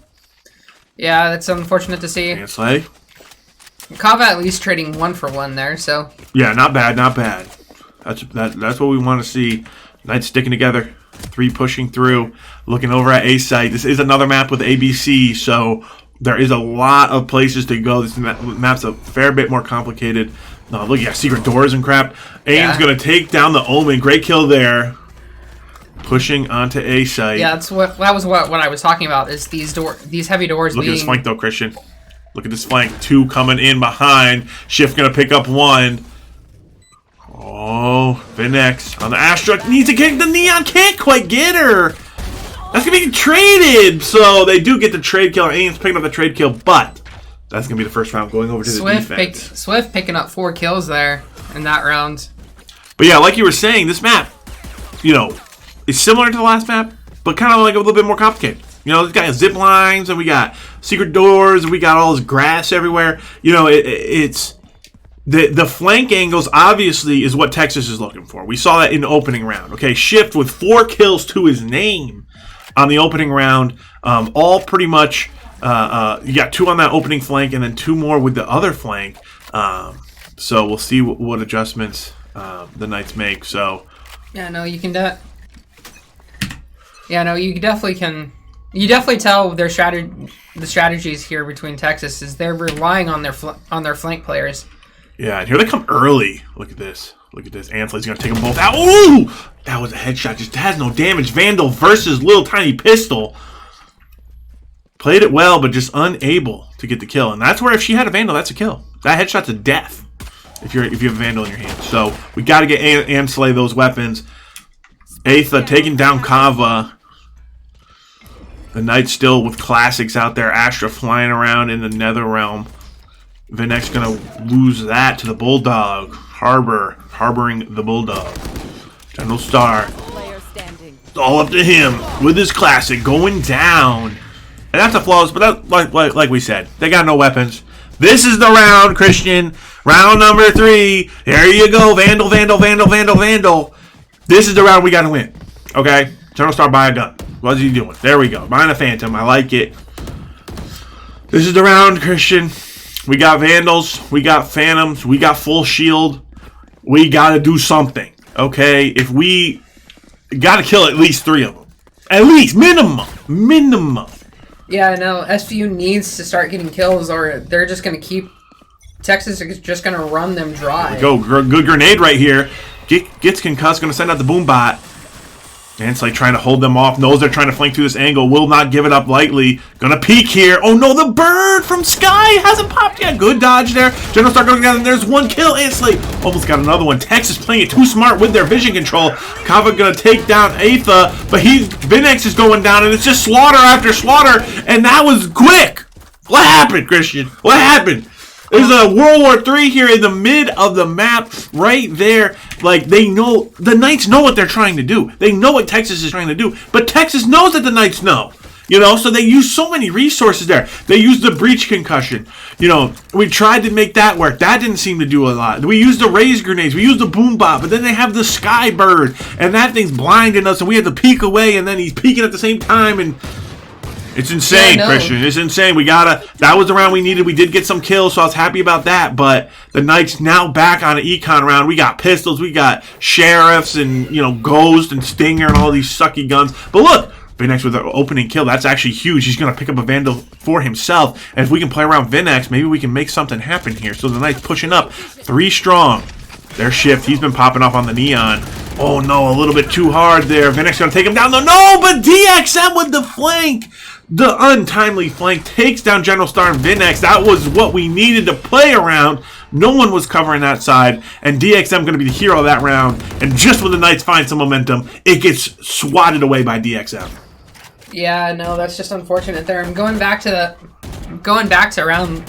Yeah, that's unfortunate to see. And Slay. Kava at least trading 1 for 1 there, so. Yeah, not bad, not bad. That's what we want to see. Knights sticking together. 3 pushing through, looking over at A site. This is another map with ABC, so there is a lot of places to go. This map's a fair bit more complicated. Look, you got secret doors and crap. Aim's going to take down the Omen. Great kill there. Pushing onto A site. Yeah, that was what I was talking about. Is these heavy doors? Look at this flank though, Christian. Look at this flank. 2 coming in behind. Shift going to pick up 1. Oh, Vinex on the Astra needs to get the Neon, can't quite get her. That's gonna be traded, so they do get the trade kill. Aim's picking up the trade kill, but that's gonna be the first round going over to the defense. Swift picking up 4 kills there in that round. But yeah, like you were saying, this map, you know, is similar to the last map, but kind of like a little bit more complicated. You know, it's got zip lines and we got secret doors and we got all this grass everywhere. You know, it's. The flank angles, obviously, is what Texas is looking for. We saw that in the opening round. Okay, Shift with 4 kills to his name on the opening round. All pretty much, you got 2 on that opening flank and then 2 more with the other flank. So we'll see what adjustments the Knights make. So yeah, no, you can. Yeah, no, you definitely can. You definitely tell their the strategies here between Texas is they're relying on their flank players. Yeah, and here they come early. Look at this. Look at this. Anslay's going to take them both out. Ooh! That was a headshot. Just has no damage. Vandal versus little tiny pistol. Played it well, but just unable to get the kill. And that's where if she had a Vandal, that's a kill. That headshot's a death if you have a Vandal in your hand. So we got to get Anslay those weapons. Aetha taking down Kava. The Knights still with classics out there. Astra flying around in the Nether Realm. Vinex going to lose that to the Bulldog. Harboring the Bulldog. General Star. All up to him with his classic going down. And that's a flawless, but that, like we said, they got no weapons. This is the round, Christian. Round number 3. There you go. Vandal. This is the round we got to win. Okay? General Star, buy a gun. What's he doing? There we go. Buying a Phantom. I like it. This is the round, Christian. We got Vandals, we got Phantoms, we got full shield. We got to do something, okay? If we got to kill at least 3 of them. At least, minimum. Yeah, no, SVU needs to start getting kills or they're just going to keep... Texas is just going to run them dry. Go, good grenade right here. Gets concussed, going to send out the boom bot. Anslay trying to hold them off. Knows they're trying to flank through this angle. Will not give it up lightly. Gonna peek here. Oh no, the bird from Sky hasn't popped yet. Good dodge there. General Star going down. There's 1 kill. Anslay almost got another one. Texas playing it too smart with their vision control. Kava gonna take down Aetha, but Vinex is going down, and it's just slaughter after slaughter, and that was quick. What happened, Christian? What happened? There's a World War III here in the mid of the map, right there. Like, they know, the Knights know what they're trying to do. They know what Texas is trying to do. But Texas knows that the Knights know. You know, so they use so many resources there. They used the breach concussion. You know, we tried to make that work. That didn't seem to do a lot. We used the raise grenades. We used the boom bot. But then they have the sky bird. And that thing's blinding us. And we had to peek away. And then he's peeking at the same time. And it's insane, yeah, Christian. It's insane. That was the round we needed. We did get some kills, so I was happy about that. But the Knights now back on an econ round. We got pistols. We got sheriffs and, you know, Ghost and Stinger and all these sucky guns. But look. Vinex with an opening kill. That's actually huge. He's going to pick up a Vandal for himself. And if we can play around Vinex, maybe we can make something happen here. So the Knights pushing up. 3 strong. Their shift. He's been popping off on the Neon. Oh, no. A little bit too hard there. Vinex going to take him down. No, but DXM with the flank. The untimely flank takes down General Star and Vinex. That was what we needed to play around. No one was covering that side, and DXM going to be the hero of that round. And just when the Knights find some momentum, it gets swatted away by DXM. Yeah, no, that's just unfortunate there. And going back to round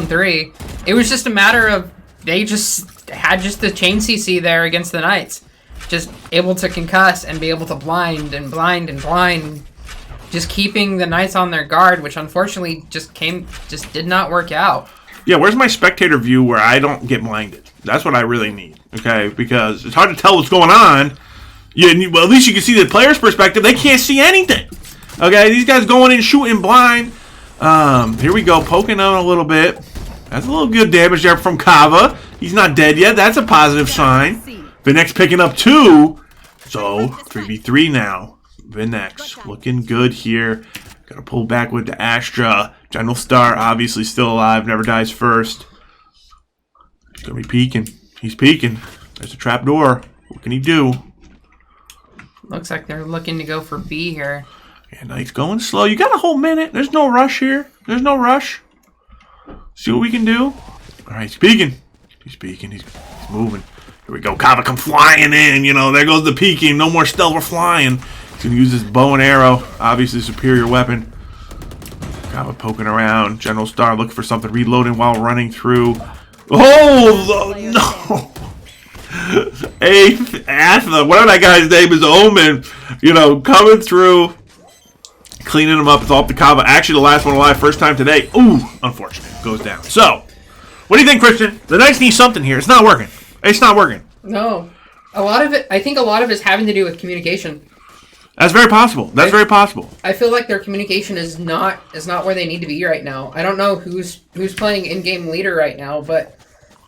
3, it was just a matter of they just had just the chain CC there against the Knights, just able to concuss and be able to blind, just keeping the Knights on their guard, which unfortunately just did not work out. Yeah, where's my spectator view where I don't get blinded? That's what I really need, okay? Because it's hard to tell what's going on. Well, at least you can see the player's perspective. They can't see anything. Okay, these guys going in shooting blind. Here we go, poking on a little bit. That's a little good damage there from Kava. He's not dead yet. That's a positive sign. Vinex picking up 2. So, 3v3 now. Vinex looking good here. Gotta pull back with the Astra. General Star obviously still alive. Never dies first. He's gonna be peeking. He's peeking. There's a trap door. What can he do? Looks like they're looking to go for B here. Yeah, Knight's going slow. You got a whole minute. There's no rush here. There's no rush. See what we can do. All right, he's peeking. He's peeking. He's moving. Here we go. Kava come flying in. You know, there goes the peeking. No more stealth. We're flying. He's going to use his bow and arrow. Obviously, superior weapon. Kava poking around. General Star looking for something. Reloading while running through. Oh, no. Atha, whatever that guy's name is, Omen. You know, coming through. Cleaning him up. It's all up to Kava. Actually, the last one alive. First time today. Ooh, unfortunate. Goes down. So, what do you think, Christian? The Knights need something here. It's not working. It's not working. No. I think a lot of it is having to do with communication. That's very possible. That's very possible. I feel like their communication is not where they need to be right now. I don't know who's playing in-game leader right now, but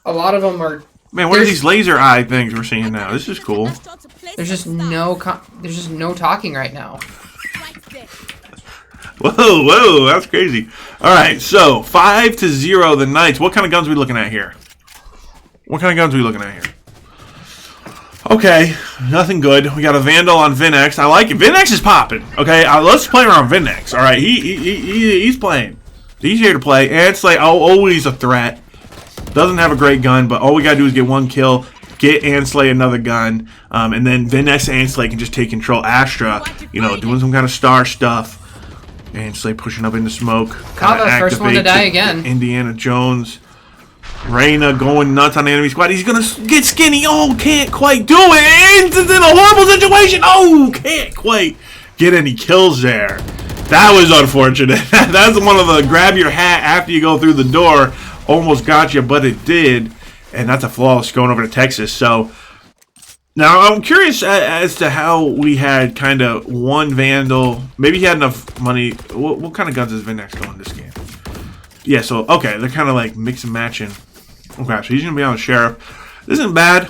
a lot of them are... Man, what are these laser eye things we're seeing now? This is cool. There's just no talking right now. Whoa, that's crazy. All right, so 5-0 the Knights. What kind of guns are we looking at here? Okay, nothing good. We got a Vandal on Vinex. I like it. Vinex is popping. Okay, let's play around Vinex. All right, he's playing. He's here to play. Ansley, always a threat. Doesn't have a great gun, but all we gotta do is get 1 kill, get Ansley another gun, and then Vinex and Ansley can just take control. Astra, you know, doing some kind of star stuff. Ansley pushing up into smoke. Kava, first one to die again. Indiana Jones. Reyna going nuts on the enemy squad. He's going to get skinny. Oh, can't quite do it. It's in a horrible situation. Oh, can't quite get any kills there. That was unfortunate. That's one of the grab your hat after you go through the door. Almost got you, but it did. And that's a flawless going over to Texas. So, now I'm curious as to how we had kind of 1 Vandal. Maybe he had enough money. What kind of guns is Vinex going this game? Yeah, so, okay, they're kind of like mix and matching. Okay, so he's going to be on the Sheriff. This isn't bad,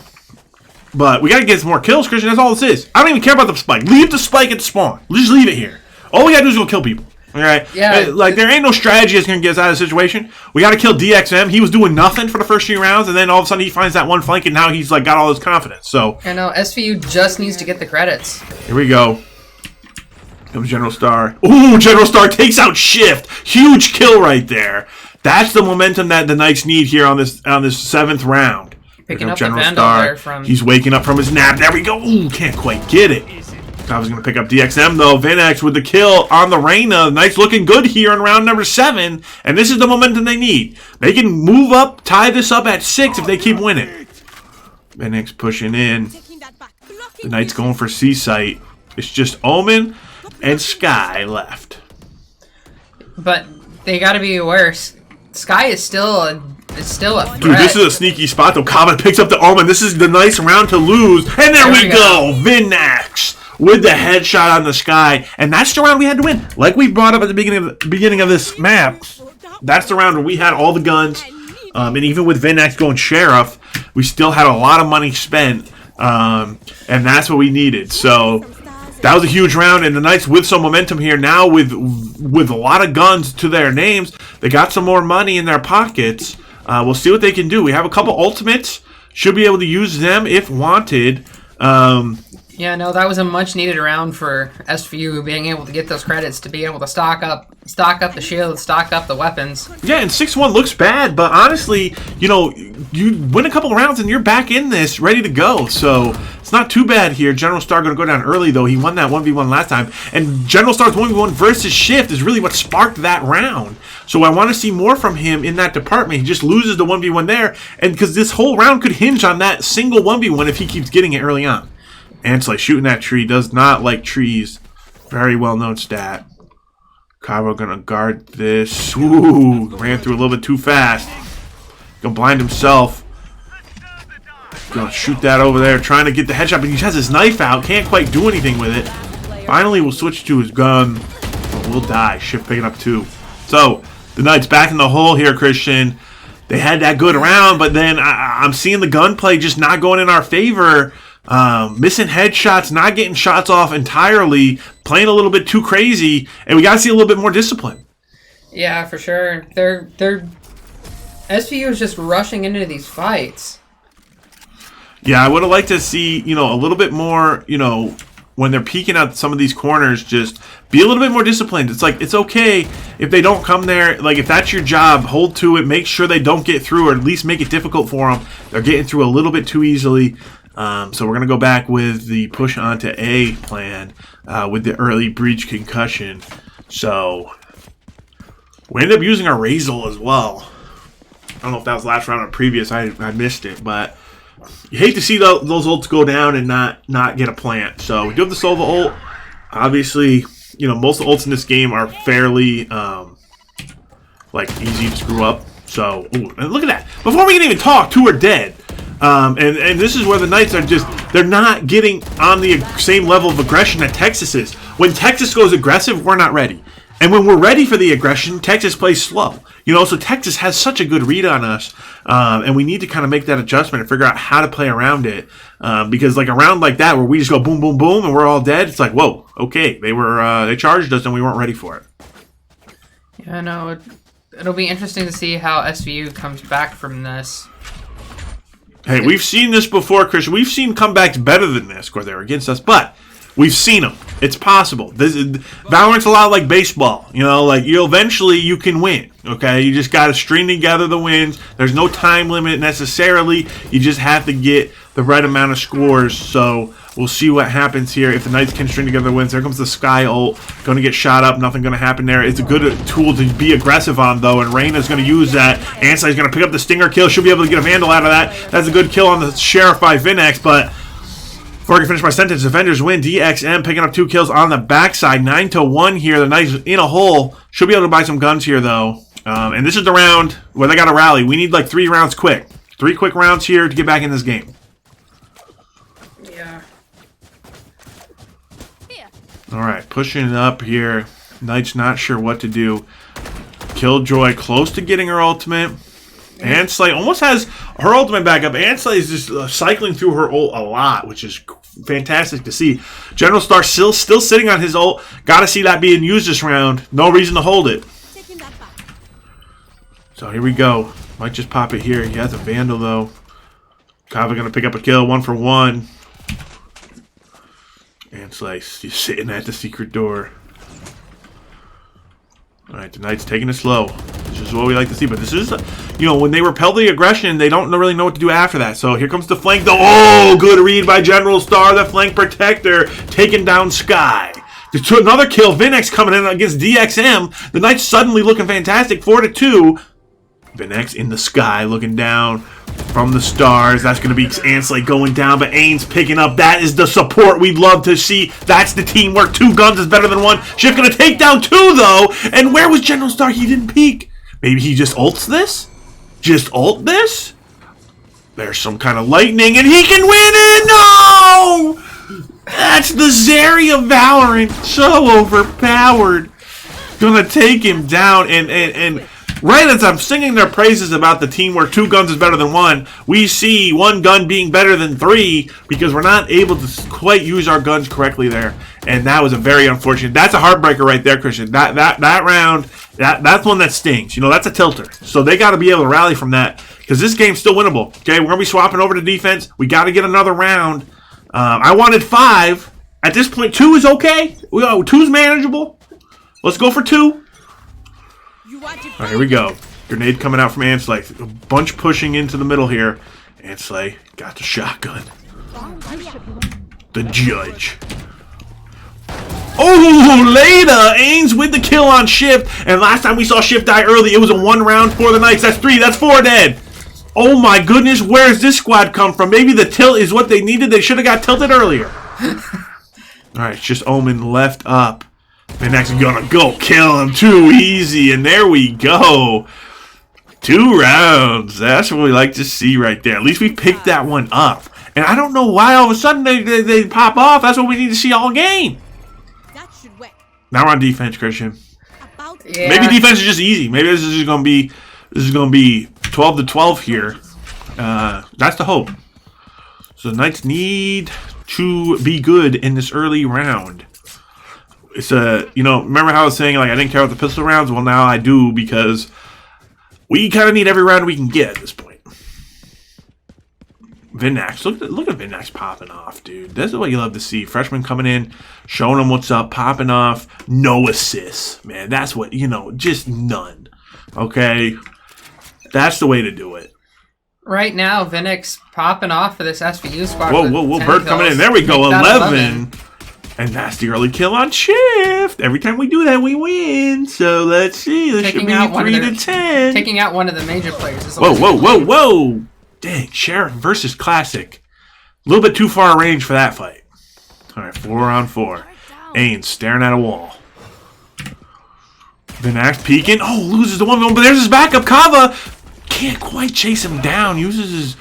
but we got to get some more kills, Christian. That's all this is. I don't even care about the spike. Leave the spike at the spawn. Just leave it here. All we got to do is go kill people. All right? Yeah. Like, there ain't no strategy that's going to get us out of the situation. We got to kill DXM. He was doing nothing for the first few rounds, and then all of a sudden he finds that 1 flank, and now he's like got all his confidence. So I know, SVU just needs to get the credits. Here we go. Comes General Star. Ooh, General Star takes out Shift. Huge kill right there. That's the momentum that the Knights need here on this 7th round. Picking up General the Vandal there from... He's waking up from his nap. There we go. Ooh, can't quite get it. Kava's going to pick up DXM, though. Vinex with the kill on the Reyna. Knights looking good here in round number 7. And this is the momentum they need. They can move up, tie this up at 6 if they keep winning. Vinex pushing in. The Knights going for C-Site. It's just Omen and Sky left. But they got to be aware. Sky is still a threat. Dude, this is a sneaky spot, though. Kava picks up the Omen. This is the nice round to lose. And there we go. Vinex with the headshot on the Sky. And that's the round we had to win. Like we brought up at the beginning of this map, that's the round where we had all the guns. And even with Vinex going Sheriff, we still had a lot of money spent. And that's what we needed. So that was a huge round. And the Knights with some momentum here now with a lot of guns to their names. They got some more money in their pockets. We'll see what they can do. We have a couple ultimates. Should be able to use them if wanted. Yeah, no, that was a much-needed round for SVU, being able to get those credits to be able to stock up the shield, stock up the weapons. Yeah, and 6-1 looks bad, but honestly, you know, you win a couple rounds and you're back in this, ready to go. So it's not too bad here. General Star going to go down early, though. He won that 1v1 last time. And General Star's 1v1 versus Shift is really what sparked that round. So I want to see more from him in that department. He just loses the 1v1 there, and because this whole round could hinge on that single 1v1 if he keeps getting it early on. Ansley shooting that tree, does not like trees. Very well-known stat. Cairo gonna guard this. Ooh, ran through a little bit too fast. Gonna blind himself. Gonna shoot that over there, trying to get the headshot, but he has his knife out. Can't quite do anything with it. Finally, we'll switch to his gun. But we'll die. Shift picking up 2. So, the Knights back in the hole here, Christian. They had that good round, but then I'm seeing the gunplay just not going in our favor. Missing headshots, not getting shots off entirely, playing a little bit too crazy, and we gotta see a little bit more discipline. Yeah, for sure. They're SVU is just rushing into these fights. Yeah, I would have liked to see, you know, a little bit more, you know, when they're peeking out some of these corners, just be a little bit more disciplined. It's like, it's okay if they don't come there. Like, if that's your job, hold to it. Make sure they don't get through, or at least make it difficult for them. They're getting through a little bit too easily. So we're going to go back with the push onto A plan with the early breach concussion. So we ended up using our Razel as well. I don't know if that was last round or previous. I missed it, but you hate to see those ults go down and not get a plant. So we do have the Sova ult. Obviously, you know, most of the ults in this game are fairly like easy to screw up. So ooh, and look at that. Before we can even talk, 2 are dead. And this is where the Knights are just, they're not getting on the same level of aggression that Texas is. When Texas goes aggressive, we're not ready. And when we're ready for the aggression, Texas plays slow. You know, so Texas has such a good read on us, and we need to kind of make that adjustment and figure out how to play around it. Because like a round like that where we just go boom, boom, boom, and we're all dead, it's like, whoa, okay, they charged us and we weren't ready for it. Yeah, no, it'll be interesting to see how SVU comes back from this. Hey, we've seen this before, Chris. We've seen comebacks better than this. Of course, they were against us, but we've seen them. It's possible. Valorant's a lot like baseball. You know, like eventually you can win. Okay, you just got to string together the wins. There's no time limit necessarily. You just have to get the right amount of scores. So we'll see what happens here. If the Knights can string together the wins, there comes the Sky ult. Going to get shot up. Nothing going to happen there. It's a good tool to be aggressive on, though, and Reyna's going to use that. Ansai's going to pick up the Stinger kill. She'll be able to get a Vandal out of that. That's a good kill on the Sheriff by Vinex, but before I can finish my sentence, defenders win. DXM picking up 2 kills on the backside. 9-1 here. The Knights in a hole. Should be able to buy some guns here, though. And this is the round where they got to rally. We need like 3 rounds quick. 3 quick rounds here to get back in this game. Yeah. Alright, pushing it up here. Knight's not sure what to do. Killjoy close to getting her ultimate. Ansley almost has her ultimate back up. Ansley is just cycling through her ult a lot, which is fantastic to see. General Star still sitting on his ult. Got to see that being used this round. No reason to hold it. So here we go. Might just pop it here. He has a Vandal, though. Kava going to pick up a kill. 1 for 1. Ansley he's sitting at the secret door. Alright, the Knight's taking it slow. This is what we like to see. But this is, you know, when they repel the aggression, they don't really know what to do after that. So here comes the flank, though. Oh, good read by General Star, the flank protector, taking down Sky. To another kill, Vinex coming in against DXM. The Knights suddenly looking fantastic, 4-2. Vinex in the sky, looking down from the stars. That's going to be Ansley going down, but Ains picking up. That is the support we'd love to see. That's the teamwork. 2 guns is better than 1. Shift going to take down 2, though. And where was General Star? He didn't peek. Maybe he just ults this? Just ult this? There's some kind of lightning, and he can win it! No! That's the Zeri of Valorant. So overpowered. Gonna take him down, and right as I'm singing their praises about the teamwork, 2 guns is better than 1, we see 1 gun being better than 3 because we're not able to quite use our guns correctly there. And that was a very unfortunate. That's a heartbreaker right there, Christian. That round, that's one that stings. You know, that's a tilter. So they got to be able to rally from that because this game's still winnable. Okay, we're going to be swapping over to defense. We got to get another round. I wanted 5. At this point, 2 is okay. 2 is manageable. Let's go for 2. All right, here we go. Grenade coming out from Ansley. A bunch pushing into the middle here. Ansley got the shotgun. The judge. Oh, Leda! Ains with the kill on Shift. And last time we saw Shift die early, it was a 1 round for the Knights. That's 3. That's 4 dead. Oh my goodness, where's this squad come from? Maybe the tilt is what they needed. They should have got tilted earlier. Alright, it's just Omen left up. Vinex gonna go kill him too easy. And there we go. 2 rounds. That's what we like to see right there. At least we picked that one up. And I don't know why all of a sudden they pop off. That's what we need to see all game. Now we're on defense, Christian. Yeah. Maybe defense is just easy. Maybe this is gonna be 12-12 here. That's the hope. So the Knights need to be good in this early round. It's you know, remember how I was saying like I didn't care about the pistol rounds? Well, now I do because we kind of need every round we can get at this point. Vinax, look at Vinax popping off, dude. That's what you love to see. Freshman coming in, showing them what's up, popping off. No assists, man. That's what, you know, just none. Okay, that's the way to do it. Right now, Vinix popping off for this SVU squad. Whoa, Bird coming in. There we go, 11. And that's the early kill on Shift. Every time we do that, we win. So let's see. This should be 3-10. Taking out one of the major players. Whoa. Dang, Sheriff versus Classic. A little bit too far range for that fight. All right, 4-on-4. Ains staring at a wall. Vinax peeking. Oh, loses the 1v1, but there's his backup. Kava can't quite chase him down. Uses his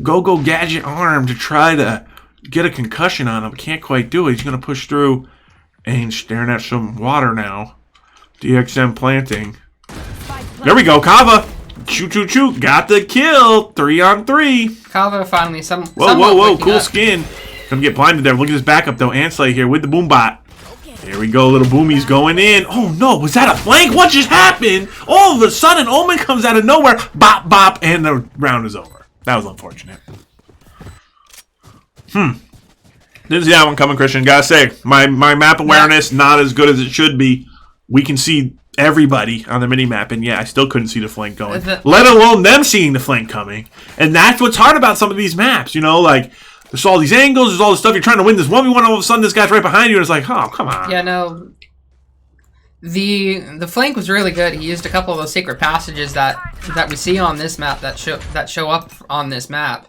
go-go gadget arm to try to get a concussion on him. Can't quite do it. He's going to push through. Ains staring at some water now. DXM planting. There we go, Kava. Choo. Got the kill. 3-on-3. Kava finally Whoa. Cool skin. Gonna get blinded there. Look at his backup, though. Ansley here with the boom bot. There we go. Little Boomy's going in. Oh, no. Was that a flank? What just happened? All of a sudden, Omen comes out of nowhere. Bop, and the round is over. That was unfortunate. Didn't see that one coming, Christian. Gotta say, my map awareness not as good as it should be. We can see everybody on the mini-map, and yeah, I still couldn't see the flank going. Let alone them seeing the flank coming. And that's what's hard about some of these maps, you know, like, there's all these angles, there's all this stuff, you're trying to win this 1v1, all of a sudden this guy's right behind you, and it's like, oh, come on. Yeah, no, the flank was really good. He used a couple of those secret passages that we see on this map, that show up on this map,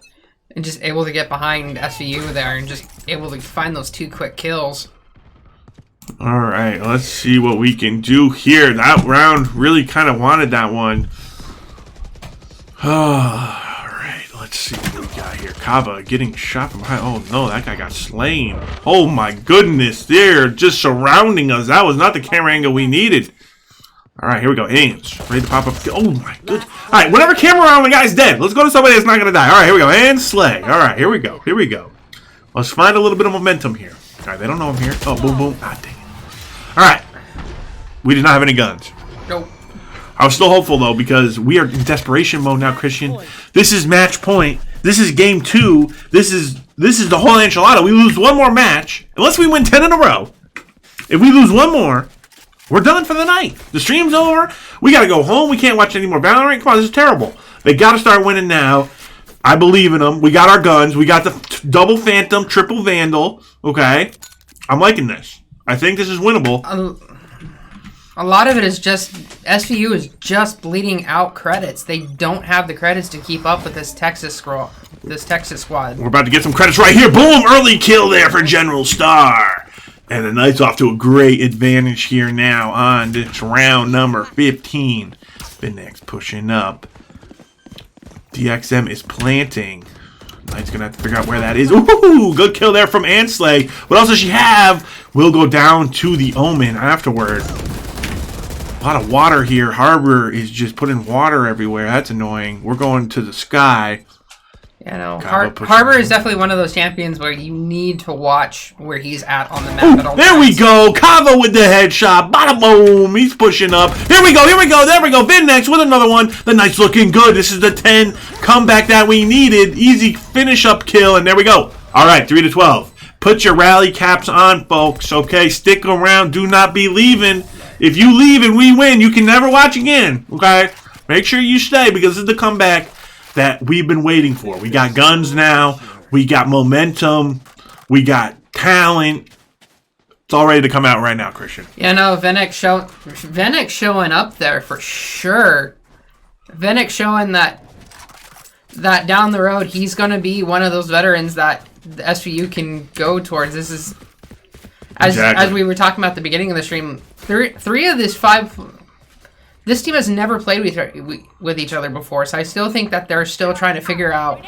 and just able to get behind SVU there, and just able to find those 2 quick kills. Alright, let's see what we can do here. That round really kind of wanted that one. Alright, let's see what we got here. Kava getting shot from behind. Oh no, that guy got slain. Oh my goodness, they're just surrounding us. That was not the camera angle we needed. Alright, here we go. Ains, ready to pop up. Oh my goodness. Alright, whatever camera on, the guy's dead. Let's go to somebody that's not going to die. Alright, here we go. And Slay. Alright, here we go. Let's find a little bit of momentum here. Alright, they don't know I'm here. Oh, boom. Ah, dang it. Alright. We did not have any guns. Nope. I was still hopeful, though, because we are in desperation mode now, Christian. This is match point. This is game 2. This is the whole enchilada. We lose one more match. Unless we win 10 in a row. If we lose one more, We're done for the night. The stream's over. We got to go home. We can't watch any more Valorant. Come on, this is terrible. They got to start winning now. I believe in them. We got our guns. We got the double Phantom, triple Vandal. Okay. I'm liking this. I think this is winnable. A lot of it is just SVU is just bleeding out credits. They don't have the credits to keep up with this Texas squad. We're about to get some credits right here. Boom! Early kill there for General Star. And the Knights off to a great advantage here now on this round number 15. Phoenix pushing up. DXM is planting. Knight's going to have to figure out where that is. Ooh, good kill there from Ansley. What else does she have? We'll go down to the Omen afterward. A lot of water here. Harbor is just putting water everywhere. That's annoying. We're going to the sky. Yeah, no. Harbor is definitely one of those champions where you need to watch where he's at on the map at all there times. We go. Kava with the headshot. Bada boom. He's pushing up. Here we go. Here we go. There we go. Vin next with another one. The Knight's looking good. This is the 10 comeback that we needed. Easy finish up kill. And there we go. All right, 3-12. Put your rally caps on, folks. Okay, stick around. Do not be leaving. If you leave and we win, you can never watch again. Okay? Make sure you stay because this is the comeback that we've been waiting for. We got guns now. We got momentum. We got talent. It's all ready to come out right now, Christian. Yeah, no, Venek showing up there for sure. Venek showing that down the road he's going to be one of those veterans that the SVU can go towards. This is as we were talking about at the beginning of the stream. Three of these 5. This team has never played with each other before, so I still think that they're still trying to figure out.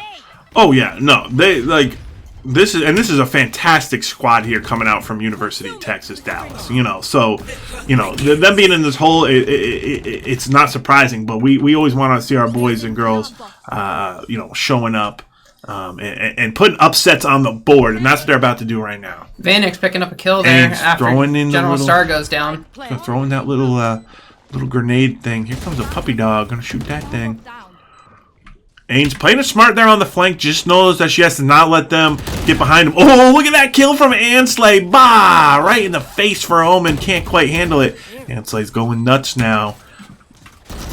Oh yeah, no, they like this is a fantastic squad here coming out from University of Texas, Dallas. So them being in this hole, it's not surprising, but we always want to see our boys and girls, showing up. And putting upsets on the board, and that's what they're about to do right now. Vanek's picking up a kill there after General Star goes down. Throwing that little grenade thing. Here comes a puppy dog. Gonna shoot that thing. Ains playing it smart there on the flank. Just knows that she has to not let them get behind him. Oh, look at that kill from Ansley. Bah! Right in the face for Omen. Can't quite handle it. Ansley's going nuts now.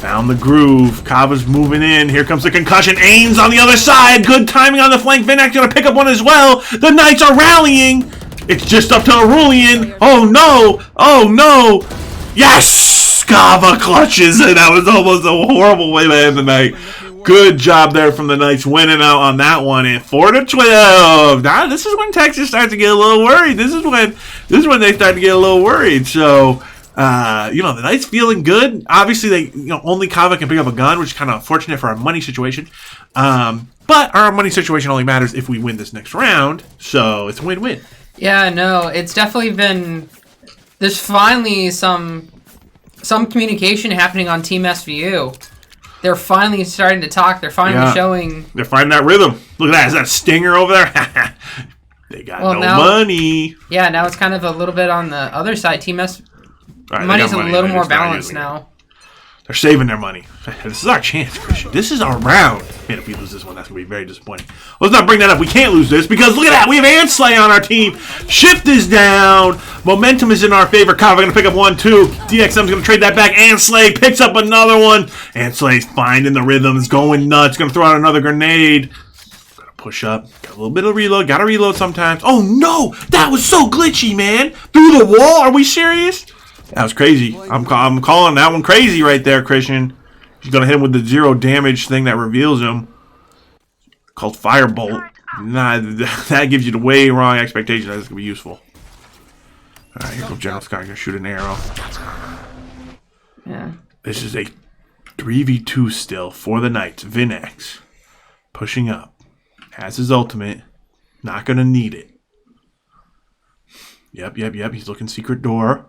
Found the groove. Kava's moving in. Here comes the concussion. Ains on the other side. Good timing on the flank. Vinak's going to pick up one as well. The Knights are rallying. It's just up to Aurelian. Oh, no. Oh, no. Yes! Kava clutches it. That was almost a horrible way to end the night. Good job there from the Knights winning out on that one at 4-12. Now, this is when Texas starts to get a little worried. This is when they start to get a little worried. So, the Knights feeling good. Obviously, they only Kava can pick up a gun, which is kind of unfortunate for our money situation. But our money situation only matters if we win this next round. So it's a win-win. Yeah, no, it's definitely been. There's finally some communication happening on Team SVU. They're finally starting to talk. They're finally showing. They're finding that rhythm. Look at that. Is that Stinger over there? They got money. Yeah, now it's kind of a little bit on the other side. Team S. Right, money's a little more balanced now. They're saving their money. This is our chance, Christian. This is our round. Man, if we lose this one, that's going to be very disappointing. Let's not bring that up. We can't lose this because look at that. We have Ansley on our team. Shift is down. Momentum is in our favor. Kava going to pick up 1-2. DXM's going to trade that back. Ansley picks up another one. Ansley's finding the rhythms, going nuts. Going to throw out another grenade. Going to push up. Got a little bit of reload. Got to reload sometimes. Oh, no. That was so glitchy, man. Through the wall. Are we serious? That was crazy. I'm calling that one crazy right there, Christian. He's going to hit him with the 0 damage thing that reveals him. Called Firebolt. Nah, that gives you the way wrong expectation that it's going to be useful. Alright, here comes General Scott. Going to shoot an arrow. Yeah. This is a 3v2 still for the Knights. Vinax pushing up. Has his ultimate. Not going to need it. Yep. He's looking secret door.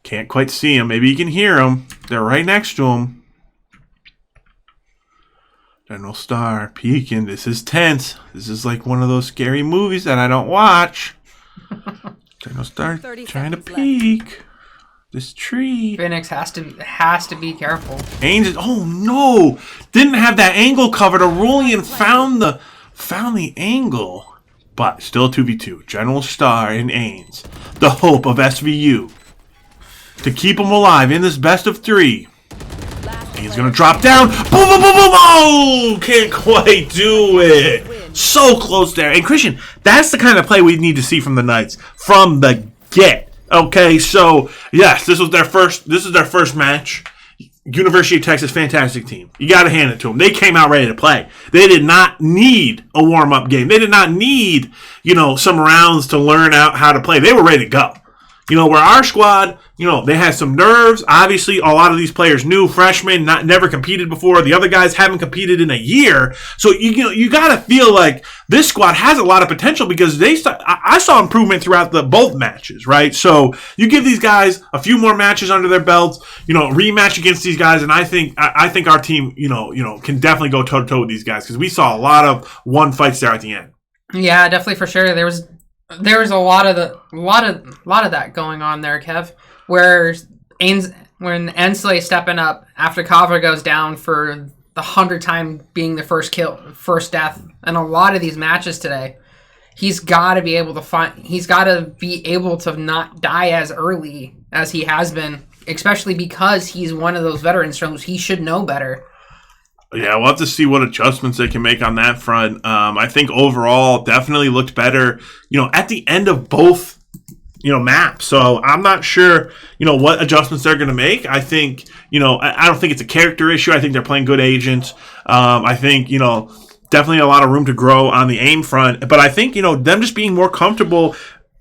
Can't quite see him. Maybe you can hear him. They're right next to him. General Star peeking. This is tense. This is like one of those scary movies that I don't watch. General Star trying to peek. This tree. Phoenix has to be careful. Ains. Oh no! Didn't have that angle covered. Aurelian found the angle, but still 2v2. General Star and Ains, the hope of SVU. to keep them alive in this best of 3. He's going to drop down. Boom, boom, boom, boom. Oh, can't quite do it. So close there. And Christian, that's the kind of play we need to see from the Knights from the get. Okay, so yes, this is their first match. University of Texas, fantastic team. You got to hand it to them. They came out ready to play. They did not need a warm-up game. They did not need, some rounds to learn out how to play. They were ready to go. Where our squad, they had some nerves. Obviously, a lot of these players new, freshmen, never competed before. The other guys haven't competed in a year. So, you got to feel like this squad has a lot of potential because I saw improvement throughout both matches, right? So, you give these guys a few more matches under their belts, rematch against these guys, and I think our team, can definitely go toe-to-toe with these guys because we saw a lot of one fights there at the end. Yeah, definitely for sure. There was a lot of that going on there, Kev, where when Ensley stepping up after Kavra goes down for the 100th time being the first death, and a lot of these matches today, he's got to be able to not die as early as he has been, especially because he's one of those veterans, so he should know better. Yeah, we'll have to see what adjustments they can make on that front. I think overall definitely looked better, at the end of both, maps. So I'm not sure, what adjustments they're going to make. I think, I don't think it's a character issue. I think they're playing good agents. I think, definitely a lot of room to grow on the aim front. But I think, them just being more comfortable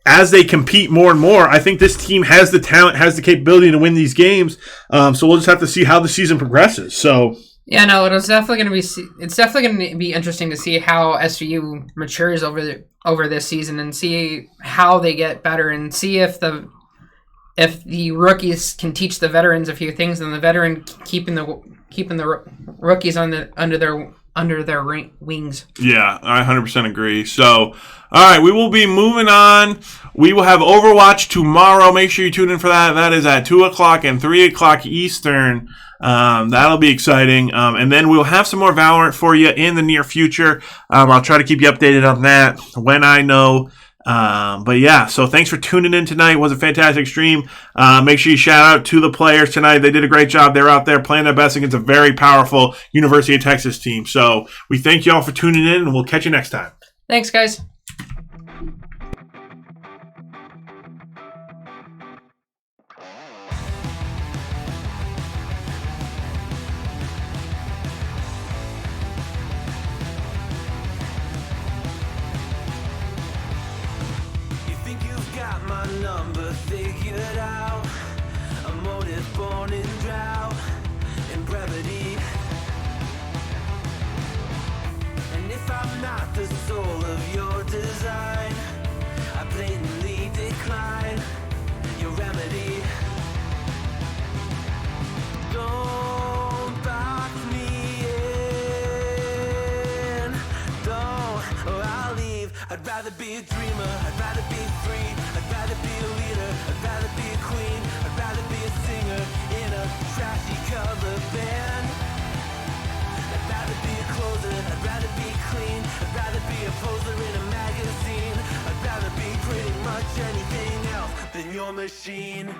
as they compete more and more. I think this team has the talent, has the capability to win these games. So we'll just have to see how the season progresses. So... Yeah, no, it's definitely going to be interesting to see how SVU matures over this season and see how they get better and see if the rookies can teach the veterans a few things and the veteran keeping the rookies under their wings. Yeah, I 100% agree. So, all right, we will be moving on. We will have Overwatch tomorrow. Make sure you tune in for that. That is at 2 o'clock and 3 o'clock Eastern. That'll be exciting. And then we'll have some more Valorant for you in the near future. I'll try to keep you updated on that when I know. But yeah, so thanks for tuning in tonight. It was a fantastic stream. Make sure you shout out to the players tonight. They did a great job. They're out there playing their best against a very powerful University of Texas team. So we thank you all for tuning in, and we'll catch you next time. Thanks, guys. Number figured out, a motive born in drought and brevity. And if I'm not the soul of your design, I blatantly decline your remedy. Don't box me in, don't, or I'll leave. I'd rather be a dreamer, I'd rather be free. I'd rather be a leader, I'd rather be a queen, I'd rather be a singer in a trashy cover band. I'd rather be a closer, I'd rather be clean, I'd rather be a poser in a magazine. I'd rather be pretty much anything else than your machine.